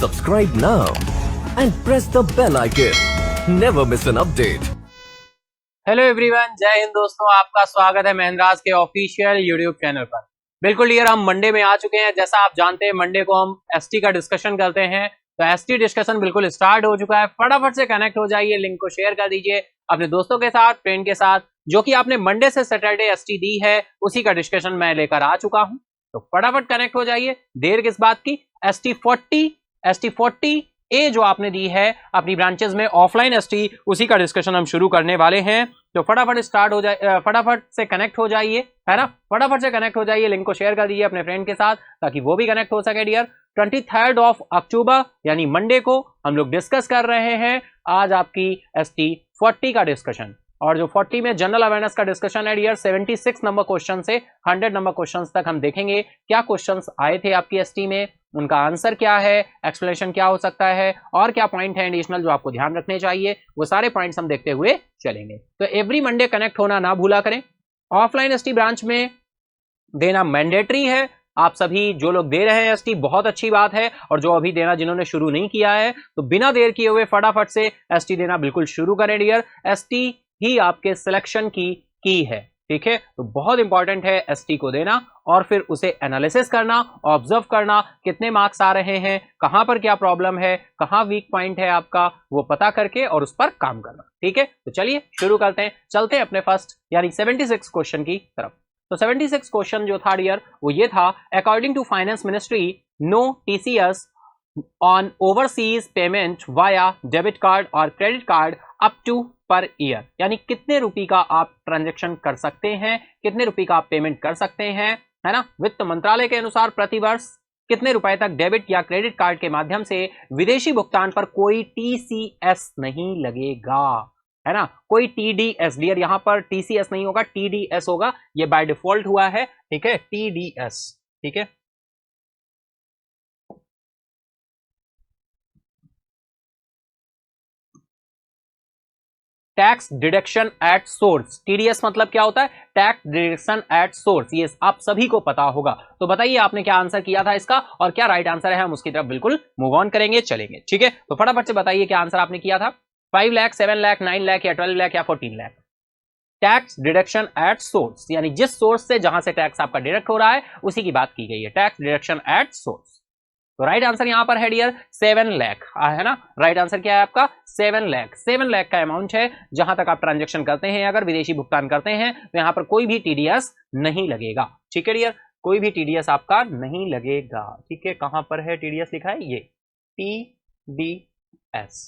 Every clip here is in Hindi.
Subscribe now and press the bell icon. Never miss an update. Hello everyone, जय हिंद दोस्तों। आपका स्वागत है महिंद्राज के ऑफिशियल यूट्यूब चैनल पर। बिल्कुल यार, हम मंडे में आ चुके हैं। जैसा आप जानते हैं, मंडे को हम एसटी का डिस्कशन करते हैं, तो एसटी डिस्कशन बिल्कुल स्टार्ट हो चुका है। फटाफट से कनेक्ट हो जाइए, लिंक को शेयर कर दीजिए अपने दोस्तों के साथ, फ्रेंड के साथ। जो कि आपने मंडे से सैटरडे एसटी दी है, उसी का डिस्कशन मैं लेकर आ चुका हूं, तो फटाफट कनेक्ट हो जाइए। देर किस बात की। एसटी 40 ए जो आपने दी है अपनी ब्रांचेस में ऑफलाइन एसटी, उसी का डिस्कशन हम शुरू करने वाले हैं। तो फटाफट स्टार्ट हो जाए, फटाफट से कनेक्ट हो जाइए, है ना। फटाफट से कनेक्ट हो जाइए, लिंक को शेयर कर दीजिए अपने फ्रेंड के साथ ताकि वो भी कनेक्ट हो सके। डियर 23 अक्टूबर यानी मंडे को हम लोग डिस्कस कर रहे हैं आज आपकी एसटी 40 का डिस्कशन। और जो 40 में जनरल अवेयरनेस का डिस्कशन है डियर, 76 नंबर क्वेश्चन से 100 नंबर क्वेश्चन तक हम देखेंगे क्या क्वेश्चन आए थे आपकी एसटी में, उनका आंसर क्या है, एक्सप्लेनेशन क्या हो सकता है, और क्या पॉइंट है एडिशनल जो आपको ध्यान रखने चाहिए, वो सारे पॉइंट्स हम देखते हुए चलेंगे। तो एवरी मंडे कनेक्ट होना ना भूला करें। ऑफलाइन एसटी ब्रांच में देना मैंडेटरी है। आप सभी जो लोग दे रहे हैं एसटी, बहुत अच्छी बात है। और जो अभी देना जिन्होंने शुरू नहीं किया है, तो बिना देर किए हुए फटाफट से एसटी देना बिल्कुल शुरू करें डियर। एसटी ही आपके सिलेक्शन की है, ठीक है। तो बहुत इंपॉर्टेंट है एसटी को देना और फिर उसे एनालिसिस करना, ऑब्जर्व करना, कितने मार्क्स आ रहे हैं, कहां पर क्या प्रॉब्लम है, कहां वीक पॉइंट है आपका, वो पता करके और उस पर काम करना, ठीक है। तो चलिए शुरू करते हैं, चलते हैं अपने फर्स्ट यानी 76 क्वेश्चन की तरफ। तो 76 क्वेश्चन जो था डियर, वो ये था, according to finance ministry no TCS on overseas payment via debit card और credit card up to per year. यानी कितने रुपए का आप ट्रांजैक्शन कर सकते हैं, कितने रुपए का आप पेमेंट कर सकते हैं, है ना। वित्त मंत्रालय के अनुसार प्रति वर्ष कितने रुपए तक डेबिट या क्रेडिट कार्ड के माध्यम से विदेशी भुगतान पर कोई टीसीएस नहीं लगेगा, है ना। कोई टीडीएस, डियर यहां पर टीसीएस नहीं होगा, टीडीएस होगा, ये बाय डिफॉल्ट हुआ है, ठीक है, टीडीएस, ठीक है। Tax deduction at source, TDS मतलब क्या होता है, टैक्स डिडक्शन एट सोर्स, ये आप सभी को पता होगा। तो बताइए आपने क्या आंसर किया था इसका और क्या राइट आंसर है, हम उसकी तरफ बिल्कुल मूव ऑन करेंगे, चलेंगे, ठीक है। तो फटाफट से बताइए क्या आंसर आपने किया था, 5 लाख, 7 लाख, 9 लाख या 12 लाख या 14 lakh. Tax deduction at source यानी जिस सोर्स से, जहां से टैक्स आपका डिडक्ट हो रहा है, उसी की बात की गई है, टैक्स डिडक्शन एट सोर्स। तो राइट आंसर यहां पर है डियर 7 लाख, है ना। राइट आंसर क्या है आपका, 7 लाख। 7 लाख का अमाउंट है जहां तक आप ट्रांजैक्शन करते हैं, अगर विदेशी भुगतान करते हैं, तो यहां पर कोई भी टीडीएस नहीं लगेगा, ठीक है डियर, कोई भी टीडीएस आपका नहीं लगेगा, ठीक है। कहां पर है टीडीएस लिखा है, ये टीडीएस,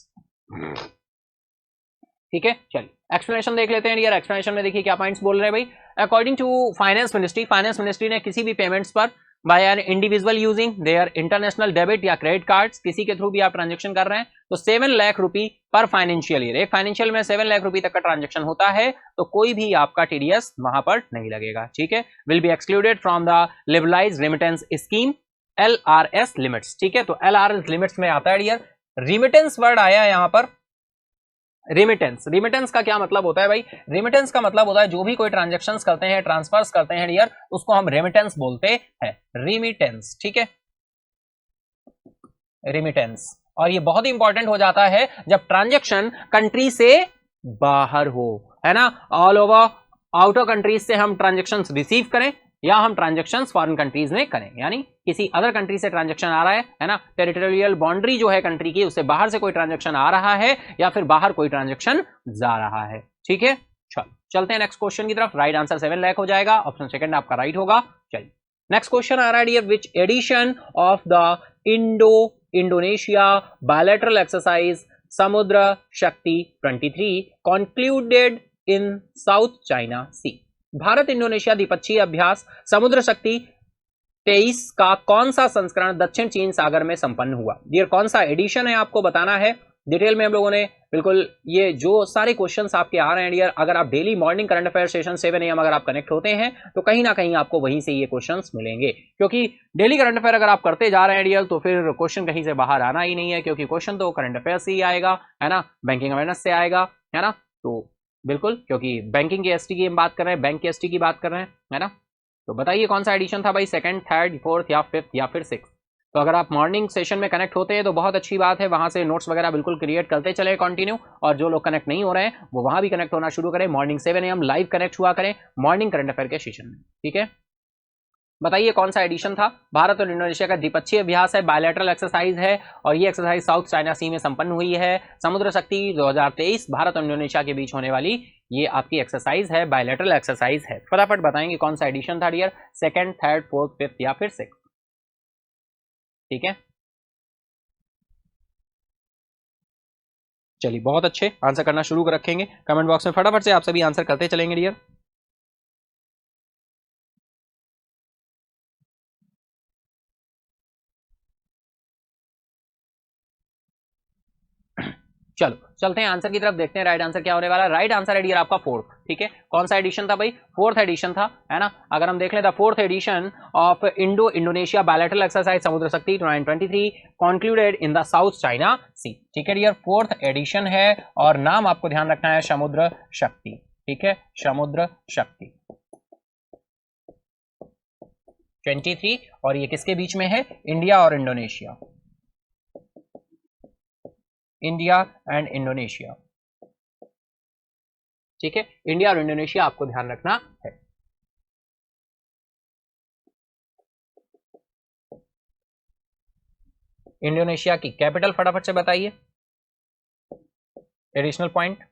ठीक है। चलिए एक्सप्लेनेशन देख लेते हैं डियर। एक्सप्लेनेशन में देखिए क्या पॉइंट्स बोल रहे हैं भाई। According to finance ministry, finance ministry ने किसी भी पेमेंट्स पर by an individual using their international debit या क्रेडिट कार्ड्स, किसी के थ्रू भी आप ट्रांजेक्शन कर रहे हैं, तो 7 लाख रुपए पर फाइनेंशियल ईयर, एक फाइनेंशियल में 7 लाख रुपए तक का ट्रांजेक्शन होता है, तो कोई भी आपका टीडीएस वहां पर नहीं लगेगा, ठीक है। Will be excluded from the liberalised remittance scheme LRS limits, ठीक है। तो एलआरएस लिमिट्स में आता है डियर, रिमिटेंस वर्ड आया यहां पर, रिमिटेंस। रिमिटेंस का क्या मतलब होता है भाई, रिमिटेंस का मतलब होता है जो भी कोई ट्रांजैक्शंस करते हैं, ट्रांसफर्स करते हैं डियर, उसको हम रेमिटेंस बोलते हैं, रिमिटेंस, ठीक है, रिमिटेंस। और ये बहुत ही इंपॉर्टेंट हो जाता है जब ट्रांजैक्शन कंट्री से बाहर हो, है ना। All over out of countries से हम ट्रांजैक्शंस रिसीव करें या हम ट्रांजैक्शंस फॉरेन कंट्रीज में करें, यानी किसी अदर कंट्री से ट्रांजैक्शन आ रहा है ना, टेरिटोरियल बाउंड्री जो है कंट्री की, उससे बाहर से कोई ट्रांजैक्शन आ रहा है या फिर बाहर कोई ट्रांजैक्शन जा रहा है, ठीक है। चलते हैं नेक्स्ट क्वेश्चन की तरफ। राइट आंसर 7 लाख हो जाएगा, ऑप्शन सेकंड आपका राइट होगा। चलिए नेक्स्ट क्वेश्चन आ रहा है dear, which edition of the Indonesia bilateral exercise Samudra Shakti 23 concluded in South China Sea. Bharat Indonesia द्विपक्षीय अभ्यास समुद्र शक्ति 23 का कौन सा संस्करण दक्षिण चीन सागर में संपन्न हुआ। डियर कौन सा एडिशन है आपको बताना है, डिटेल में हम लोगों ने बिल्कुल ये जो सारे क्वेश्चंस आपके आ रहे हैं डियर, अगर आप daily morning current affair session 7 AM अगर आप कनेक्ट होते हैं, तो कहीं ना कहीं आपको वहीं से ये क्वेश्चंस मिलेंगे, क्योंकि डेली करंट अफेयर अगर आप करते जा रहे हैं डियर, तो फिर क्वेश्चन कहीं से बाहर आना ही नहीं है, क्योंकि क्वेश्चन तो करंट अफेयर से ही आएगा, है ना, बैंकिंग अवेयरनेस से आएगा, है ना। तो बिल्कुल, क्योंकि बैंकिंग की एसटी की हम बात कर रहे हैं, बैंक की एसटी की बात कर रहे हैं, है ना। तो बताइए कौन सा एडिशन था भाई, सेकंड, थर्ड, फोर्थ या फिफ्थ या फिर सिक्स। तो अगर आप मॉर्निंग सेशन में कनेक्ट होते हैं तो बहुत अच्छी बात है, वहां से नोट्स वगैरह बिल्कुल क्रिएट करते चले कंटिन्यू, और जो लोग कनेक्ट नहीं हो रहे हैं वो वहां भी कनेक्ट होना शुरू करें। मॉर्निंग 7 AM लाइव कनेक्ट हुआ करें मॉर्निंग करंट अफेयर के सेशन में, ठीक है। बताइए कौन सा एडिशन था। भारत और इंडोनेशिया का द्विपक्षीय अभ्यास है, बायलैटरल एक्सरसाइज है, और ये एक्सरसाइज साउथ चाइना सी में संपन्न हुई है। समुद्र शक्ति 2023 भारत और इंडोनेशिया के बीच होने वाली ये आपकी एक्सरसाइज है, बायलैटरल एक्सरसाइज है। फटाफट बताएंगे कौन सा एडिशन था dear, second, third, fourth, fifth या फिर सिक्स, ठीक है। चलिए बहुत अच्छे, आंसर करना शुरू कर रखेंगे कमेंट बॉक्स में, फटाफट से आप सभी आंसर करते चलेंगे डियर। चलो चलते हैं आंसर की तरफ, देखते हैं राइट आंसर क्या होने वाला है। राइट आंसर है डियर आपका फोर्थ, ठीक है। कौन सा एडिशन था भाई, फोर्थ एडिशन था, है ना। अगर हम देख लें the fourth edition of Indo Indonesia bilateral exercise Samudra Shakti 2023 concluded in the South China Sea, ठीक है डियर। फोर्थ एडिशन है और नाम आपको ध्यान रखना है समुद्र शक्ति, ठीक है, समुद्र शक्ति 23, और ये किसके बीच में है, इंडिया और इंडोनेशिया, इंडिया एंड इंडोनेशिया, ठीक है। इंडिया और इंडोनेशिया आपको ध्यान रखना है। इंडोनेशिया की कैपिटल फटाफट से बताइए, एडिशनल पॉइंट,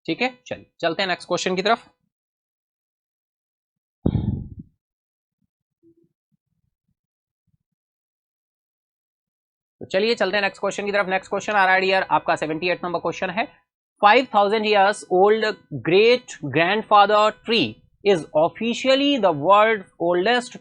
ठीक है। चलिए चलते हैं नेक्स्ट क्वेश्चन की तरफ। तो चलिए चलते हैं नेक्स्ट क्वेश्चन की तरफ। नेक्स्ट क्वेश्चन आ रहा है डियर आपका 78 नंबर क्वेश्चन है। 5000 years old great grandfather tree is officially the world's oldest.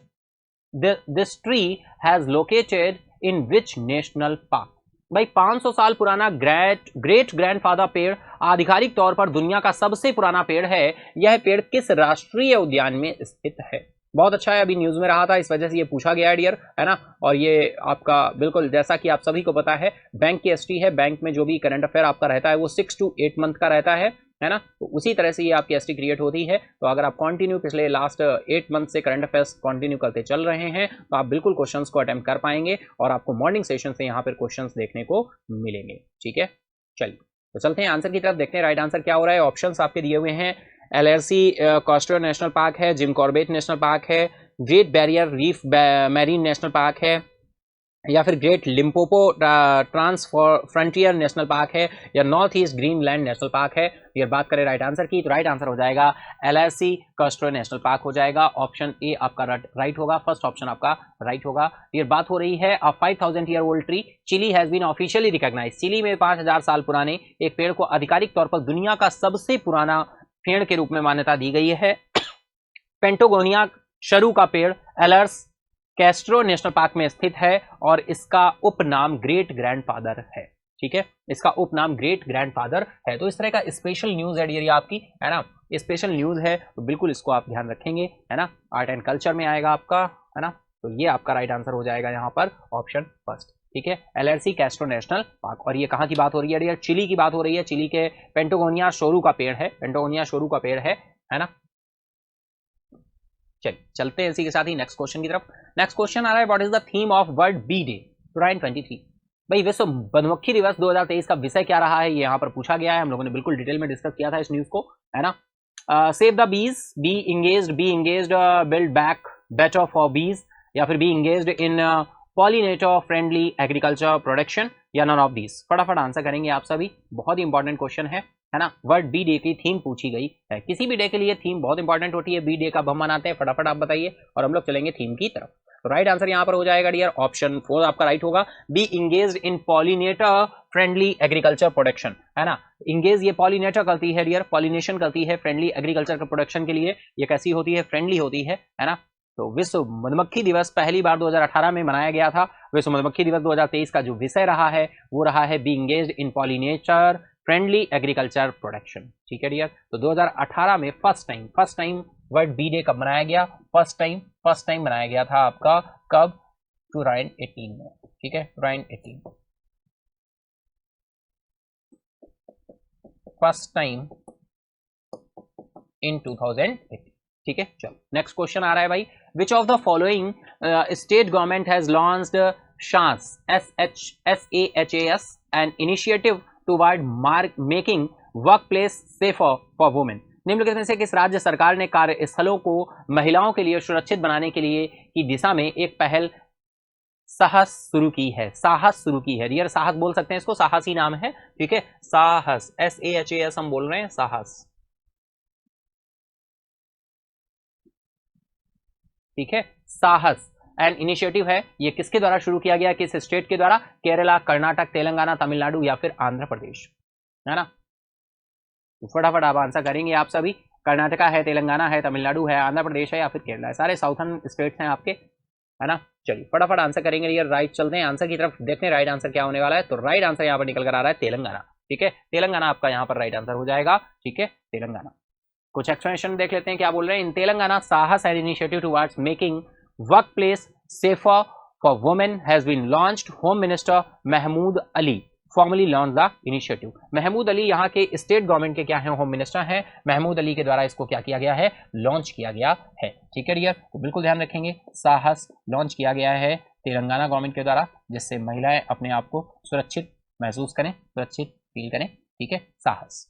This tree has located in which national park? भाई 500 साल पुराना ग्रेट ग्रैंडफादर पेड़ आधिकारिक तौर पर दुनिया का सबसे पुराना पेड़ है। यह पेड़ किस राष्ट्रीय उद्यान में स्थित है। बहुत अच्छा है, अभी न्यूज में रहा था इस वजह से ये पूछा गया है डियर, है ना। और ये आपका बिल्कुल जैसा कि आप सभी को पता है बैंक की एसटी है, बैंक में जो भी करंट अफेयर आपका रहता है वो 6 to 8 मंथ का रहता है ना। तो उसी तरह से ये आपकी एसटी क्रिएट होती है। तो अगर आप कंटिन्यू पिछले लास्ट 8 मंथ से करंट अफेयर्स कंटिन्यू करते चल रहे हैं तो आप बिल्कुल क्वेश्चंस को अटेम्प्ट कर पाएंगे और आपको मॉर्निंग सेशन से यहाँ पर क्वेश्चंस देखने को मिलेंगे, ठीक है। चलिए तो चलते हैं आंसर की तरफ, देखते हैं राइट आंसर क्या हो रहा है। ऑप्शंस आपके दिए हुए हैं, एलएसी कॉस्टरो नेशनल पार्क है, जिम कॉर्बेट नेशनल पार्क है, Great Barrier Reef Marine National Park है, या फिर Great Limpopo Transfrontier National Park है, या North East Greenland National Park है। ये बात करें राइट आंसर की तो राइट आंसर हो जाएगा एलएसी कॉस्टरो नेशनल पार्क हो जाएगा। ऑप्शन ए आपका राइट होगा, फर्स्ट ऑप्शन आपका राइट होगा। ये बात हो रही है a 5000 year old tree Chile has been officially recognise. Chile में 5000 साल पुराने एक पेड़ को आधिकारिक तौर पर दुनिया का सबसे पुराना पेड़ के रूप में मान्यता दी गई है। पेंटागोनिया शरू का पेड़ एलर्स कैस्ट्रो नेशनल पार्क में स्थित है और इसका उपनाम ग्रेट ग्रैंडफादर है, ठीक है। इसका उपनाम ग्रेट ग्रैंडफादर है। तो इस तरह का स्पेशल न्यूज है डियर आपकी, है ना, स्पेशल न्यूज है, तो बिल्कुल इसको आप ध्यान रखेंगे, है ना। आर्ट एंड कल्चर में आएगा आपका, है ना। तो ये आपका राइट आंसर हो जाएगा यहाँ पर ऑप्शन फर्स्ट, ठीक है, एलएसी कैस्ट्रो नेशनल पार्क। और ये कहाँ की बात हो रही है डियर, चिली की बात हो रही है। चिली के पेंटागोनिया शोरू का पेड़ है, पेंटागोनिया शोरू का पेड़ है ना। चलिए चलते हैं इसी के साथ ही नेक्स्ट क्वेश्चन की तरफ। नेक्स्ट क्वेश्चन आ रहा है what is the theme of World Bee Day 2023। भाई विश्व मधुमक्खी दिवस 2023 का विषय क्या रहा है, ये यहाँ पर पूछा गया है। हम लोगों ने बिल्कुल डिटेल में डिस्कस किया था इस न्यूज को, है ना। Save the bees, be engaged, build back better for bees, या फिर be engaged in pollinator friendly agriculture production, या नॉन ऑफ दीज। फटाफट आंसर करेंगे आप सभी, बहुत ही इंपॉर्टेंट क्वेश्चन है ना। वर्ल्ड बी डे की थीम पूछी गई है, किसी भी डे के लिए थीम बहुत इंपॉर्टेंट होती है। बी डे कब हम मनाते हैं फटाफट आप बताइए और हम लोग चलेंगे थीम की तरफ। तो राइट आंसर यहाँ पर हो जाएगा डियर ऑप्शन 4 आपका राइट होगा, B engaged in pollinator friendly agriculture production, है ना। इंगेज ये पॉलिनेटर करती है डियर, पॉलिनेशन करती है फ्रेंडली एग्रीकल्चर के प्रोडक्शन के लिए। ये कैसी होती है, फ्रेंडली होती है ना। तो विश्व मधुमक्खी दिवस पहली बार 2018 में मनाया गया था। विश्व मधुमक्खी दिवस 2023 का जो विषय रहा है वो रहा है be engaged in pollinator friendly agriculture production, ठीक है डियर। तो 2018 में first time World Bee Day कब मनाया गया, फर्स्ट टाइम मनाया गया था आपका कब, 2018 में, ठीक है, 2018 फर्स्ट टाइम इन 2018, ठीक है, चलो नेक्स्ट क्वेश्चन आ रहा है भाई, which of the following state government has launched Shas SHAS an initiative toward making work place safer for women. निम्नलिखित में से किस राज्य सरकार ने कार्यस्थलों को महिलाओं के लिए सुरक्षित बनाने के लिए की दिशा में एक पहल साहस शुरू की है? साहस शुरू की है, डियर साहस बोल सकते हैं इसको, साहस ही नाम है, ठीक है, साहस SAHAS हम बोल रहे हैं, साहस, ठीक है, साहस एंड इनिशिएटिव है, ये किसके द्वारा शुरू किया गया, किस स्टेट के द्वारा? केरला, कर्नाटक, तेलंगाना, तमिलनाडु या फिर आंध्र प्रदेश, है ना? फटाफट आप आंसर करेंगे आप सभी। कर्नाटका है, तेलंगाना है, तमिलनाडु है, आंध्र प्रदेश है या फिर केरला है, सारे साउथर्न स्टेट्स हैं आपके, है ना? चलिए फटाफट आंसर करेंगे यार, राइट चलते हैं आंसर की तरफ, देखते हैं राइट आंसर क्या होने वाला है। तो राइट आंसर यहाँ पर निकल कर आ रहा है तेलंगाना, ठीक है, तेलंगाना आपका यहाँ पर राइट आंसर हो जाएगा, ठीक है, तेलंगाना। कुछ एक्सप्लेनेशन देख लेते हैं क्या बोल रहे हैं। In Telangana Sahas and initiative towards making work place safer for women has been launched. Home minister Mahmood Ali formally launch the initiative. Mahmood Ali यहाँ के स्टेट गवर्नमेंट के क्या है, होम मिनिस्टर हैं, महमूद अली के द्वारा इसको क्या किया गया है, लॉन्च किया गया है, ठीक है डियर, तो बिल्कुल ध्यान रखेंगे, साहस लॉन्च किया गया है तेलंगाना गवर्नमेंट के द्वारा, जिससे महिलाएं अपने आप को सुरक्षित महसूस करें, सुरक्षित फील करें, ठीक है, साहस।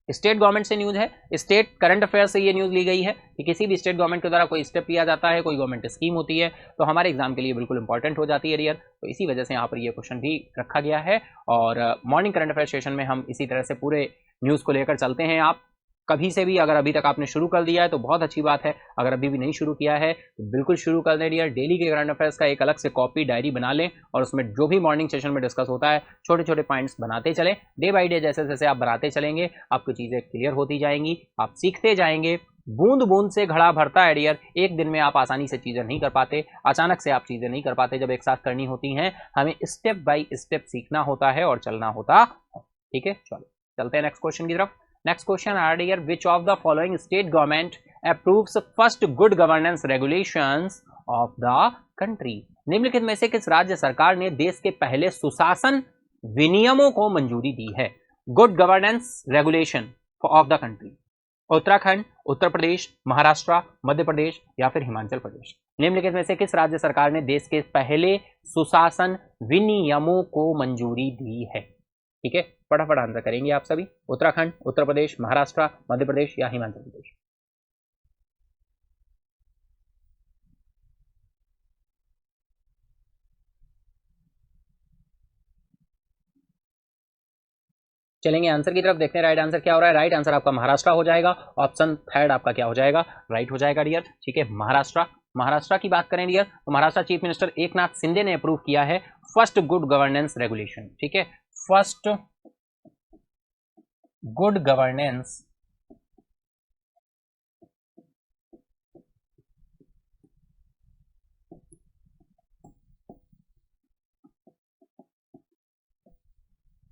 स्टेट गवर्नमेंट से न्यूज है, स्टेट करंट अफेयर से ये न्यूज ली गई है कि किसी भी स्टेट गवर्नमेंट के द्वारा कोई स्टेप लिया जाता है, कोई गवर्नमेंट स्कीम होती है तो हमारे एग्जाम के लिए बिल्कुल इंपॉर्टेंट हो जाती है डियर, तो इसी वजह से यहाँ पर ये क्वेश्चन भी रखा गया है। और मॉर्निंग करंट अफेयर सेशन में हम इसी तरह से पूरे न्यूज को लेकर चलते हैं। आप कभी से भी अगर अभी तक आपने शुरू कर दिया है तो बहुत अच्छी बात है, अगर अभी भी नहीं शुरू किया है तो बिल्कुल शुरू कर दें डियर। डेली के करंट अफेयर्स का एक अलग से कॉपी डायरी बना लें और उसमें जो भी मॉर्निंग सेशन में डिस्कस होता है छोटे छोटे पॉइंट्स बनाते चलें, डे बाय डे जैसे जैसे आप बनाते चलेंगे आपको चीज़ें क्लियर होती जाएंगी, आप सीखते जाएंगे। बूंद बूंद से घड़ा भरता है डियर, एक दिन में आप आसानी से चीज़ें नहीं कर पाते, अचानक से आप चीज़ें नहीं कर पाते, जब एक साथ करनी होती हैं हमें स्टेप बाय स्टेप सीखना होता है और चलना होता है, ठीक है। चलो चलते हैं नेक्स्ट क्वेश्चन की तरफ। नेक्स्ट क्वेश्चन आ रही है, विच of the following state government approves first good governance regulations of the country. निम्नलिखित में से किस राज्य सरकार ने देश के पहले सुशासन विनियमों को मंजूरी दी है? Good governance regulation of the country. Uttarakhand, Uttar Pradesh, Maharashtra, Madhya Pradesh या फिर हिमाचल प्रदेश। निम्नलिखित में से किस राज्य सरकार ने देश के पहले सुशासन विनियमों को मंजूरी दी है? ठीक है, फटाफट आंसर करेंगे आप सभी। उत्तराखंड, उत्तर प्रदेश, महाराष्ट्र, मध्य प्रदेश या हिमाचल प्रदेश। चलेंगे आंसर की तरफ, देखते हैं राइट आंसर क्या हो रहा है। राइट आंसर आपका महाराष्ट्र हो जाएगा, ऑप्शन थर्ड आपका क्या हो जाएगा, राइट हो जाएगा डियर, ठीक है। महाराष्ट्र, महाराष्ट्र की बात करें डियर तो महाराष्ट्र चीफ मिनिस्टर एकनाथ शिंदे ने अप्रूव किया है फर्स्ट गुड गवर्नेंस रेगुलेशन, ठीक है, first good governance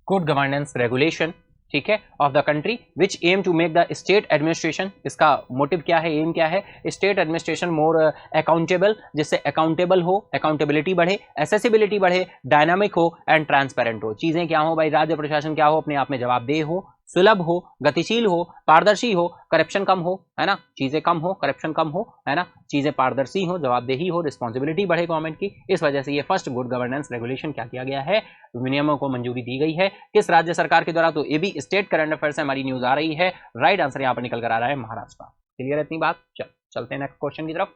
good governance regulation, ठीक है, of the country which aim to make the state administration. इसका मोटिव क्या है, एम क्या है, स्टेट एडमिनिस्ट्रेशन मोर अकाउंटेबल, जिससे अकाउंटेबल हो, अकाउंटेबिलिटी बढ़े, एसेसिबिलिटी बढ़े, डायनामिक हो एंड ट्रांसपेरेंट हो। चीजें क्या हो भाई, राज्य प्रशासन क्या हो, अपने आप में जवाबदेह हो, सुलभ हो, गतिशील हो, पारदर्शी हो, करप्शन कम हो, है ना, चीजें कम हो, करप्शन कम हो, है ना, चीजें पारदर्शी हो, जवाबदेही हो, रिस्पॉन्सिबिलिटी बढ़े गवर्नमेंट की। इस वजह से ये फर्स्ट गुड गवर्नेंस रेगुलेशन क्या किया गया है, विनियमों को मंजूरी दी गई है। किस राज्य सरकार के द्वारा, तो ये भी स्टेट करंट अफेयर से हमारी न्यूज आ रही है। राइट आंसर यहाँ पर निकल कर आ रहा है महाराष्ट्र। क्लियर है इतनी बात, चलते हैं नेक्स्ट क्वेश्चन की तरफ।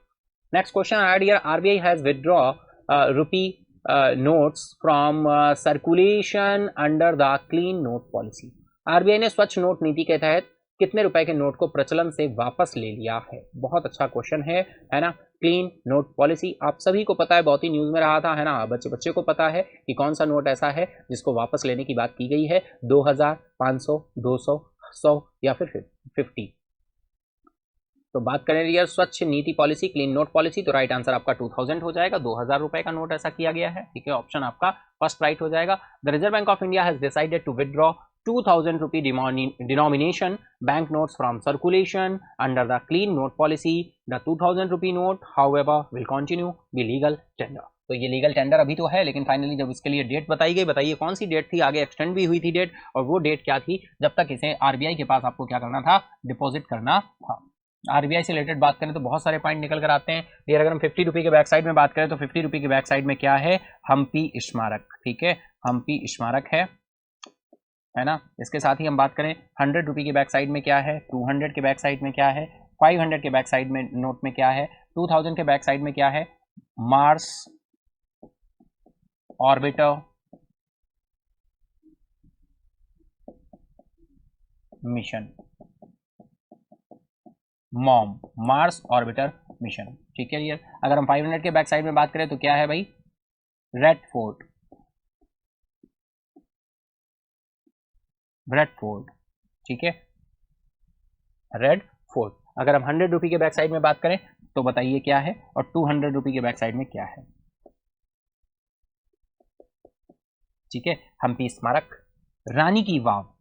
नेक्स्ट क्वेश्चन आ रही है, RBI has withdraw rupee notes from circulation under the clean note policy. RBI ने स्वच्छ नोट नीति के तहत कितने रुपए के नोट को प्रचलन से वापस ले लिया है? बहुत अच्छा क्वेश्चन है ना। क्लीन नोट पॉलिसी आप सभी को पता है, बहुत ही न्यूज में रहा था, है ना, बच्चे को पता है कि कौन सा नोट ऐसा है जिसको वापस लेने की बात की गई है। 2000, 500, 200, 100 या फिर 50। तो बात करें यार स्वच्छ नीति पॉलिसी, क्लीन नोट पॉलिसी, तो राइट आंसर आपका 2000 हो जाएगा। 2000 रुपए का नोट ऐसा किया गया है, ठीक है, ऑप्शन आपका फर्स्ट राइट हो जाएगा। The Reserve Bank of India has decided to withdraw 2000 rupee denomination bank notes from circulation under the clean note policy. The 2000 rupee note however will continue be legal tender. तो ये लीगल टेंडर अभी तो है, लेकिन फाइनली जब इसके लिए डेट बताई गई, बताइए कौन सी डेट थी, आगे एक्सटेंड भी हुई थी डेट, और वो डेट क्या थी, जब तक इसे आरबीआई के पास आपको क्या करना था, डिपॉजिट करना था। आरबीआई से रिलेटेड बात करें तो बहुत सारे पॉइंट निकल कर आते हैं डियर। अगर हम 50 रुपये के बैक साइड में बात करें तो 50 रुपये के बैक साइड में क्या है, हम्पी स्मारक, ठीक है, हम्पी स्मारक है ना। इसके साथ ही हम बात करें 100 रुपये के बैक साइड में क्या है, 200 के बैक साइड में क्या है, 500 के बैक साइड में नोट में क्या है, 2000 के बैक साइड में क्या है, Mars orbiter mission, mom, Mars orbiter mission, ठीक है यार। अगर हम 500 के बैक साइड में बात करें तो क्या है भाई, रेड फोर्ट, रेड फोर्ट, ठीक है, रेड फोर्ट। अगर हम 100 रुपये के बैक साइड में बात करें तो बताइए क्या है, और 200 रुपये के बैक साइड में क्या है, ठीक है, हम्पी स्मारक, रानी की वाव,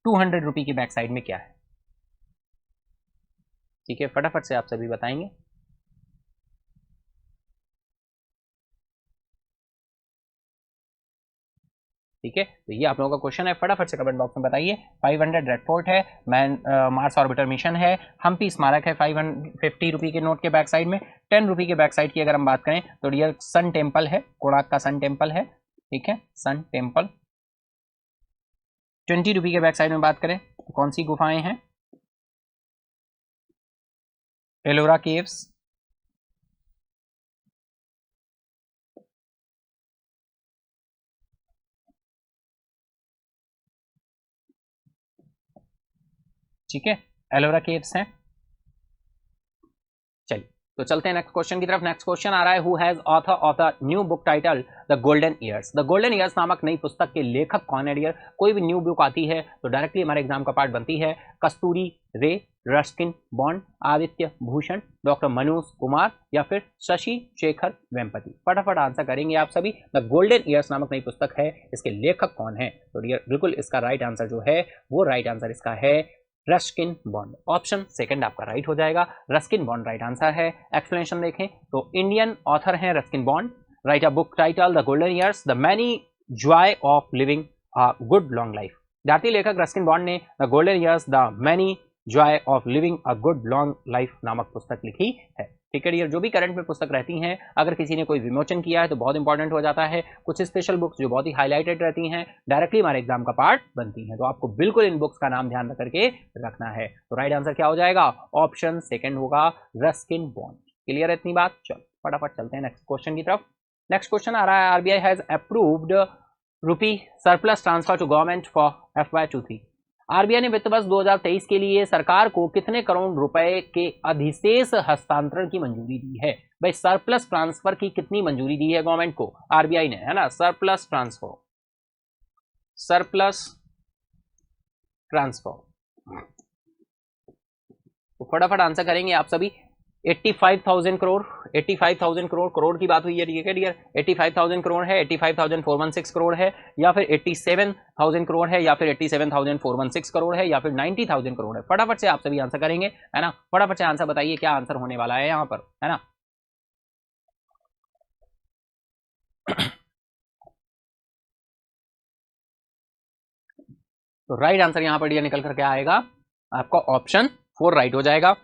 ₹200 की बैक साइड में क्या है, ठीक है, फटाफट से आप सभी बताएंगे। ठीक है, तो ये आप लोगों का क्वेश्चन है, फटाफट से कमेंट बॉक्स में बताइए। 500 रेड फोर्ट है, मार्स ऑर्बिटर मिशन है, हम्पी स्मारक है 550 रुपये के नोट के बैक साइड में। 10 रुपये के बैक साइड की अगर हम बात करें तो रियल सन टेम्पल है, कोणार्क का सन टेम्पल है, ठीक है, सन टेम्पल। 20 रुपये के बैक साइड में बात करें तो कौन सी गुफाएं हैं, एलोरा केव्स, ठीक है, एलोरा केव्स हैं। चलिए तो चलते हैं नेक्स्ट क्वेश्चन की तरफ। नेक्स्ट क्वेश्चन आ रहा है, who has author of the new book title the golden years. The golden years नामक नई पुस्तक के लेखक कौन है डियर। कोई भी न्यू बुक आती है तो डायरेक्टली हमारे एग्जाम का पार्ट बनती है। कस्तूरी रे, Ruskin bond, Aditya Bhushan, doctor Manoj Kumar या फिर शशि शेखर वेम्पति। फटाफट आंसर करेंगे आप सभी। द गोल्डन ईयर्स नामक नई पुस्तक है, इसके लेखक कौन है। तो डियर बिल्कुल इसका राइट आंसर जो है वो राइट आंसर इसका है रस्किन बॉन्ड। ऑप्शन सेकंड आपका राइट हो जाएगा, रस्किन बॉन्ड राइट आंसर है। एक्सप्लेनेशन देखें तो इंडियन ऑथर हैं Ruskin bond, right a book title the golden years, the many Joy of living a good long life. भारतीय लेखक रस्किन बॉन्ड ने the golden years the many Joy of living a good long life नामक पुस्तक लिखी है। ठीक है डियर, जो भी करंट में पुस्तक रहती हैं अगर किसी ने कोई विमोचन किया है तो बहुत इंपॉर्टेंट हो जाता है। कुछ स्पेशल बुक्स जो बहुत ही हाईलाइटेड रहती हैं डायरेक्टली हमारे एग्जाम का पार्ट बनती हैं, तो आपको बिल्कुल इन बुक्स का नाम ध्यान रख करके रखना है। तो राइट आंसर क्या हो जाएगा, ऑप्शन सेकंड होगा, रस्किन बॉन्ड। क्लियर है इतनी बात। चलो फटाफट चलते हैं नेक्स्ट क्वेश्चन की तरफ। नेक्स्ट क्वेश्चन आ रहा है, RBI has approved rupee surplus transfer to government for FY23। RBI ने वित्त वर्ष 2023 के लिए सरकार को कितने करोड़ रुपए के अधिशेष हस्तांतरण की मंजूरी दी है। भाई सरप्लस ट्रांसफर की कितनी मंजूरी दी है गवर्नमेंट को आरबीआई ने, है ना, सरप्लस ट्रांसफर, सरप्लस ट्रांसफर। तो फटाफट आंसर करेंगे आप सभी। 85,000 करोड़, 85,000 करोड़, करोड़ की बात हुई है ठीक है डियर। 85,000 करोड़ है, 85,416 करोड़ है, या फिर 87,000 करोड़ है, या फिर 87,416 करोड़ है, या फिर 90,000 करोड़ है। फटाफट से आप सभी आंसर करेंगे, है ना। फटाफट से आंसर बताइए क्या आंसर होने वाला है यहाँ पर, है ना। तो राइट आंसर यहाँ पर डियर निकल करके आएगा आपका ऑप्शन 4 राइट हो जाएगा।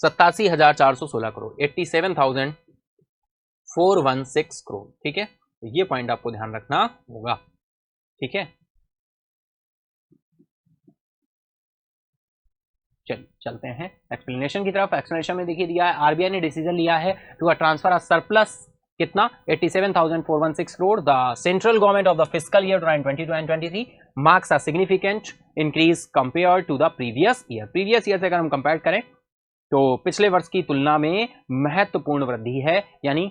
87,416 करोड़, 87,416 करोड़, ठीक है। तो ये पॉइंट आपको ध्यान रखना होगा, ठीक है। चलिए चलते हैं एक्सप्लेनेशन की तरफ। एक्सप्लेनेशन में देखिए दिया है, आरबीआई ने डिसीजन लिया है टू ट्रांसफर अ सरप्लस कितना 87,416 crore the central government of the fiscal year 2022 and 23 marks a significant increase compare to the previous year. Previous year से अगर हम कंपेयर करें तो पिछले वर्ष की तुलना में महत्वपूर्ण वृद्धि है, यानी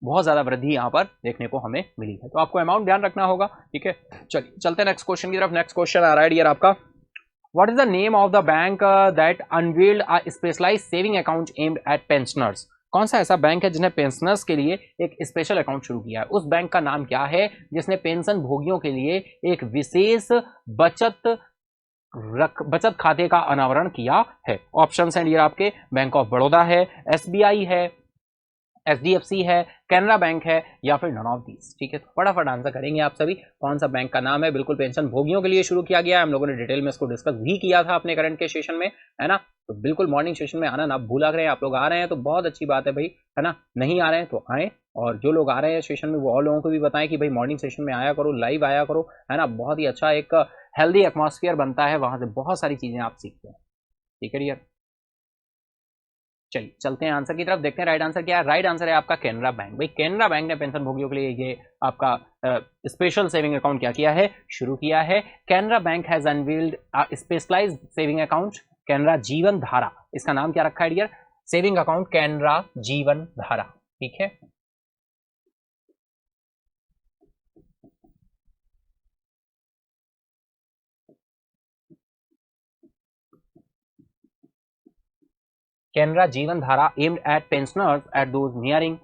बहुत ज्यादा वृद्धि यहां पर देखने को हमें मिली है। तो आपको अमाउंट ध्यान रखना होगा, ठीक है। चलिए चलते हैं नेक्स्ट क्वेश्चन की तरफ। नेक्स्ट क्वेश्चन आ रहा है डियर आपका, what is the name of the bank that unveiled a specialised saving account aimed at pensioners. कौन सा ऐसा बैंक है जिसने पेंशनर्स के लिए एक स्पेशल अकाउंट शुरू किया है। उस बैंक का नाम क्या है जिसने पेंशन भोगियों के लिए एक विशेष बचत खाते का अनावरण किया है। ऑप्शन है डियर आपके, बैंक ऑफ बड़ौदा है, एसबीआई है, HDFC है, कैनरा बैंक है, या फिर नन ऑफ दीज। ठीक है, तो फटाफट आंसर करेंगे आप सभी। कौन सा बैंक का नाम है? बिल्कुल पेंशन भोगियों के लिए शुरू किया गया है, हम लोगों ने डिटेल में इसको डिस्कस भी किया था अपने करंट के सेशन में, है ना। तो बिल्कुल मॉर्निंग सेशन में आना ना भूला करें। आप लोग आ रहे हैं तो बहुत अच्छी बात है भाई, है ना। नहीं आ रहे हैं तो आए, और जो लोग आ रहे हैं सेशन में वो और लोगों को भी बताएं कि भाई मॉर्निंग सेशन में आया करो, लाइव आया करो, है ना। बहुत ही अच्छा एक हेल्दी एटमॉस्फेयर बनता है, वहां से बहुत सारी चीजें आप सीखते हैं। ठीक है डियर, चलिए चलते हैं आंसर की तरफ, देखते हैं राइट आंसर क्या है। राइट आंसर है आपका कैनरा बैंक। भाई कैनरा बैंक ने पेंशन भोगियों के लिए ये आपका स्पेशल सेविंग अकाउंट क्या किया है, शुरू किया है। Canara Bank has unveiled specialised saving account Canara Jeevan Dhara. इसका नाम क्या रखा है dear? Saving account Canara Jeevan धारा। ठीक है, कैनरा जीवन धारा aimed at pensioners at those nearing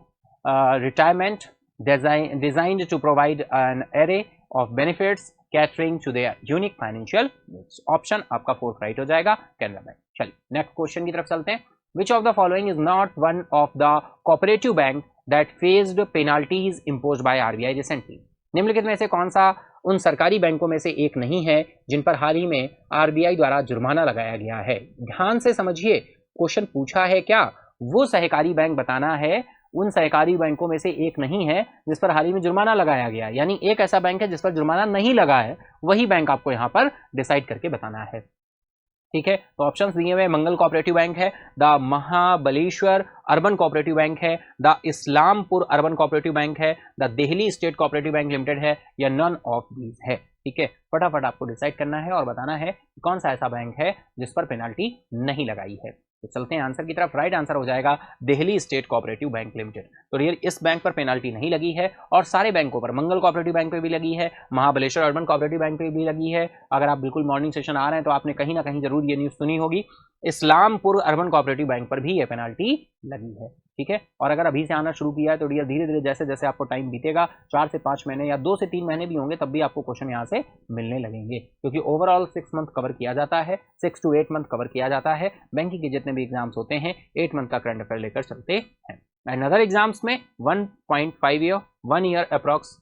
retirement, designed to provide an array of benefits catering to their unique financial needs। Option आपका फोर्थ राइट हो जाएगा, कैनरा बैंक। चलिए नेक्स्ट क्वेश्चन की तरफ चलते हैं। विच of the following is not one of the cooperative bank that faced penalties imposed by RBI recently. निम्नलिखित में से कौन सा उन सरकारी बैंकों में से एक नहीं है जिन पर हाल ही में आरबीआई द्वारा जुर्माना लगाया गया है। ध्यान से समझिए, क्वेश्चन पूछा है क्या, वो सहकारी बैंक बताना है। उन सहकारी बैंकों में से एक नहीं है जिस पर हाल ही में जुर्माना लगाया गया, यानी एक ऐसा बैंक है जिस पर जुर्माना नहीं लगा है, वही बैंक आपको यहाँ पर डिसाइड करके बताना है। ठीक है, तो ऑप्शंस दिए हुए मंगल कोऑपरेटिव बैंक है, the Mahabaleshwar urban cooperative bank है, the Islampur urban cooperative bank है, the Delhi state cooperative bank limited है, या नन ऑफ दीज है। ठीक है, फटाफट आपको डिसाइड करना है और बताना है कौन सा ऐसा बैंक है जिस पर पेनाल्टी नहीं लगाई है। तो चलते हैं आंसर की तरफ। राइट आंसर हो जाएगा Delhi state cooperative bank limited. तो रियल इस बैंक पर पेनाल्टी नहीं लगी है, और सारे बैंकों पर, मंगल कोऑपरेटिव बैंक पे भी लगी है, महाबलेश्वर अर्बन कोऑपरेटिव बैंक पे भी लगी है। अगर आप बिल्कुल मॉर्निंग सेशन आ रहे हैं तो आपने कहीं ना कहीं जरूर ये न्यूज़ सुनी होगी, इस्लामपुर अर्बन कोऑपरेटिव बैंक पर भी ये पेनाल्टी लगी है। ठीक है, और अगर अभी से आना शुरू किया है तो डियर धीरे धीरे जैसे जैसे आपको टाइम बीतेगा, 4 से 5 महीने या 2 से 3 महीने भी होंगे, तब भी आपको क्वेश्चन यहाँ से मिलने लगेंगे, क्योंकि ओवरऑल 6 मंथ कवर किया जाता है, 6 to 8 मंथ कवर किया जाता है। बैंकिंग के जितने भी एग्जाम्स होते हैं 8 मंथ का करंट अफेयर लेकर चलते हैं। एंड अदर एग्जाम्स में 1.5 ईयर 1 ईयर अप्रॉक्स,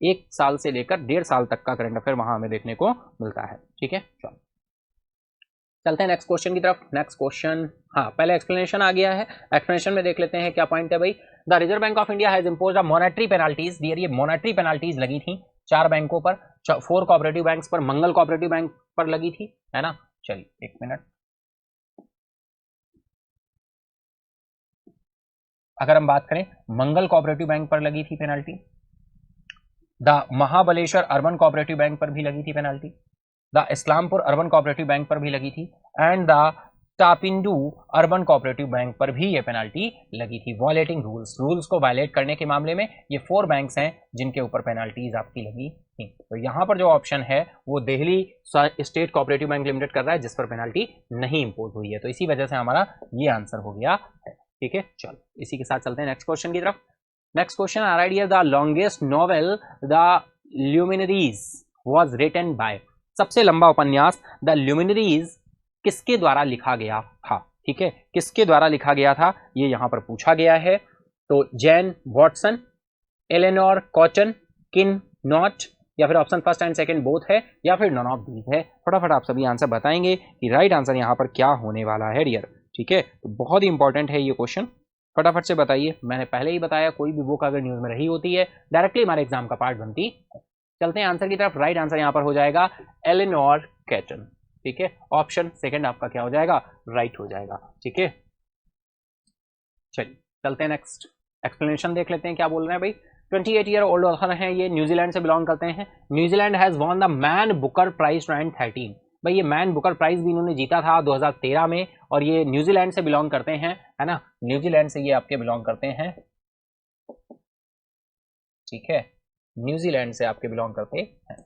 1 साल से लेकर 1.5 साल तक का करंट अफेयर वहां हमें देखने को मिलता है। ठीक है, चलो चलते हैं नेक्स्ट क्वेश्चन की तरफ। नेक्स्ट क्वेश्चन, हाँ पहले एक्सप्लेनेशन आ गया है, एक्सप्लेनेशन में देख लेते हैं क्या पॉइंट है भाई। The Reserve Bank of India has imposed a monetary penalties. ये मॉनेटरी पेनाल्टीज लगी थी 4 बैंकों पर, 4 कोऑपरेटिव बैंक्स पर, मंगल कोऑपरेटिव बैंक पर लगी थी, है ना। चलिए 1 मिनट, अगर हम बात करें मंगल कोऑपरेटिव बैंक पर लगी थी penalty, the Mahabaleshwar urban cooperative bank पर भी लगी थी penalty, the Islampur urban cooperative bank पर भी लगी थी, and the Tapindu urban cooperative bank पर भी ये पेनाल्टी लगी थी। वायलेटिंग रूल्स को वायलेट करने के मामले में ये 4 बैंक्स हैं जिनके ऊपर पेनाल्टीज आपकी लगी थी। तो यहाँ पर जो ऑप्शन है वो Delhi state cooperative bank limited कर रहा है, जिस पर पेनाल्टी नहीं इंपोज हुई है, तो इसी वजह से हमारा ये आंसर हो गया है। ठीक है, चलो इसी के साथ चलते हैं नेक्स्ट क्वेश्चन की तरफ। नेक्स्ट क्वेश्चन आ रहा है, the longest novel The Luminaries was written by. सबसे लंबा उपन्यास द ल्यूमिनरीज किसके द्वारा लिखा गया था। ठीक है, किसके द्वारा लिखा गया था ये यहां पर पूछा गया है। तो जैन वॉटसन, एलेनोर कॉटन, किन नॉट, या फिर option first and second both है, या फिर नॉन ऑफ दीज है। फटाफट आप सभी आंसर बताएंगे कि राइट आंसर यहां पर क्या होने वाला है डियर। ठीक है, तो बहुत ही इंपॉर्टेंट है ये क्वेश्चन, फटाफट से बताइए। मैंने पहले ही बताया कोई भी बुक अगर न्यूज में रही होती है डायरेक्टली हमारे एग्जाम का पार्ट बनती है। चलते हैं आंसर की तरफ। राइट आंसर यहां पर हो जाएगा एलेनोर कैटन। ठीक है, ऑप्शन सेकंड आपका क्या हो जाएगा, राइट हो जाएगा। ठीक है, चलिए चलते हैं नेक्स्ट एक्सप्लेनेशन देख लेते हैं क्या बोल रहे हैं भाई। 28 ईयर ओल्ड ऑथर हैं ये, न्यूजीलैंड से बिलोंग करते हैं। New Zealand has won the Man Booker Prize 2013। भाई ये मैन बुकर प्राइज भी इन्होंने जीता था 2013 में, और ये न्यूजीलैंड से बिलोंग करते हैं, है ना। न्यूजीलैंड से ये आपके बिलोंग करते हैं। ठीक है, न्यूजीलैंड से आपके बिलोंग करते हैं।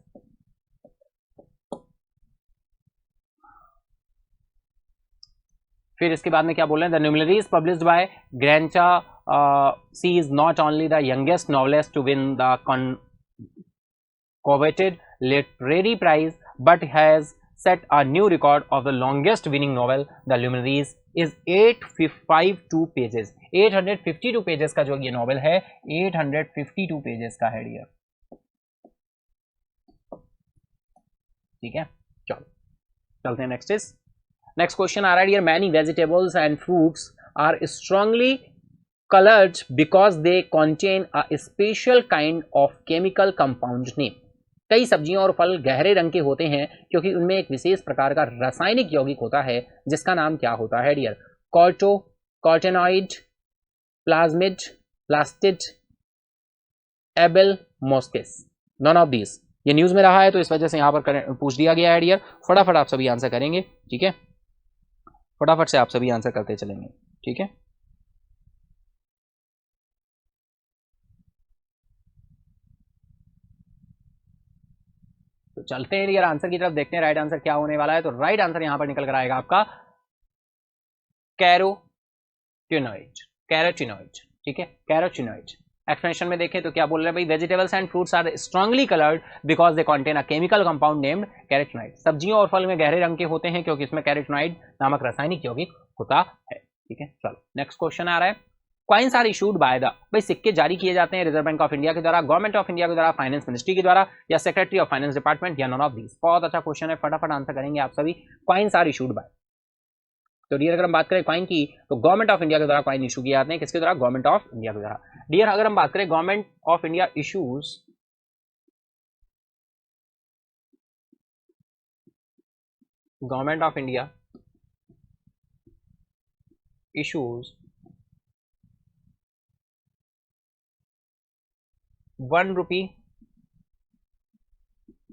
फिर इसके बाद में क्या बोल रहे हैं, द न्यूमेलरीज पब्लिश्ड बाय ग्रेंचा सी is not only the youngest novelist to win the coveted literary prize but has set a new record of the longest winning novel, The Luminaries is 852 pages. 852 pages का जो ये नॉवेल है 852 पेजेस का है डियर। ठीक है, चलो चलते हैं नेक्स्ट क्वेश्चन आ रहा है dear. Many vegetables and fruits are strongly colored because they contain a special kind of chemical compound name। कई सब्जियां और फल गहरे रंग के होते हैं क्योंकि उनमें एक विशेष प्रकार का रासायनिक यौगिक होता है जिसका नाम क्या होता है डियर? कार्टेनॉइड, प्लाज्मिड, प्लास्टिड, एबल मोस्टिस, नॉन ऑफ दिस। ये न्यूज में रहा है तो इस वजह से यहां पर पूछ दिया गया है डियर। फटाफट आप सभी आंसर करेंगे, ठीक है, फटाफट से आप सभी आंसर करते चलेंगे, ठीक है। तो चलते हैं यार आंसर की तरफ, देखते हैं राइट आंसर क्या होने वाला है। तो राइट आंसर यहां पर निकल कर आएगा आपका कैरोटीनॉइड, कैरोटीनॉइड, ठीक है, कैरोटीनॉइड। एक्सप्लेनेशन में देखें तो क्या बोल रहे हैं भाई, vegetables and fruits are strongly coloured because they contain a chemical compound named carotenoid. सब्जियों और फल में गहरे रंग के होते हैं क्योंकि इसमें कैरोटीनॉइड नामक रासायनिक यौगिक होता है, ठीक है। चलो नेक्स्ट क्वेश्चन आ रहा है। Coins are issued by the, भाई सिक्के जारी किए जाते हैं रिजर्व बैंक ऑफ इंडिया के द्वारा, गवर्नमेंट ऑफ इंडिया के द्वारा, फाइनेंस मिनिस्ट्री के द्वारा, या सेक्रेटरी ऑफ फाइनेंस डिपार्टमेंट, या नॉन ऑफ दीज। बहुत अच्छा क्वेश्चन है, फटाफट आंसर करेंगे आप सभी। कॉइन्स आर इशूड बाय, तो डियर अगर हम बात करें कॉइन की तो गवर्नमेंट ऑफ इंडिया के द्वारा कॉइन इशू किए जाते हैं। किसके द्वारा? गवर्नमेंट ऑफ इंडिया के द्वारा। डियर अगर हम बात करें government of India issues, government of India issues 1 rupee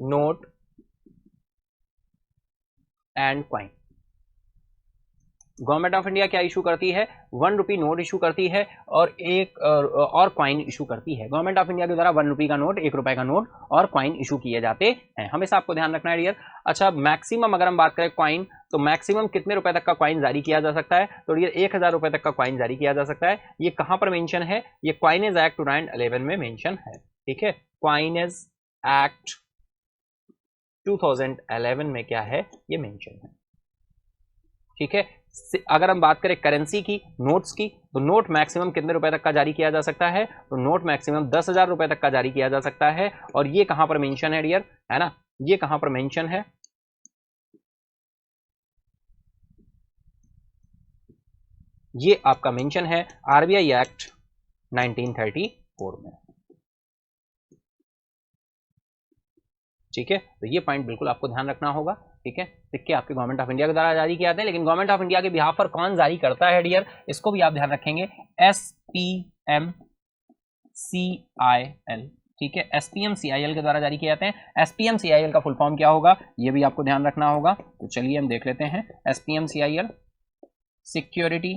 note and coin. Government of India क्या इशू करती है? 1 रुपी नोट इशू करती है और एक और कॉइन इशू करती है। गवर्नमेंट ऑफ इंडिया के द्वारा 1 रुपी का नोट, 1 रुपए का नोट और कॉइन इशू किए जाते हैं, हमेशा आपको ध्यान रखना है डियर। अच्छा मैक्सिमम अगर हम बात करें कॉइन, तो मैक्सिमम कितने रुपए तक का कॉइन जारी किया जा सकता है? तो डियर 1000 रुपए तक का कॉइन जारी किया जा सकता है। ये कहां पर मेंशन है? ये क्वाइनेज एक्ट 2011 में मेंशन है, ठीक है। क्वाइनेज एक्ट 2011 में क्या है? ये मेंशन है, ठीक है। अगर हम बात करें करेंसी की, नोट्स की, तो नोट मैक्सिमम कितने रुपए तक का जारी किया जा सकता है? तो नोट मैक्सिमम 10,000 रुपए तक का जारी किया जा सकता है। और ये कहां पर मेंशन है डियर, है ना, ये कहां पर मेंशन है? ये आपका मेंशन है आरबीआई एक्ट 1934 में, ठीक है। तो ये पॉइंट बिल्कुल आपको ध्यान रखना होगा, ठीक है। सिक्के आपके गवर्नमेंट ऑफ इंडिया के द्वारा जारी किए जाते हैं, लेकिन गवर्नमेंट ऑफ इंडिया के बिहाफ पर कौन जारी करता है डियर, इसको भी आप ध्यान रखेंगे। SPMCIL, ठीक है, SPMCIL के द्वारा जारी किए जाते हैं। SPMCIL का फुल फॉर्म क्या होगा ये भी आपको ध्यान रखना होगा। तो चलिए हम देख लेते हैं। SPMCIL security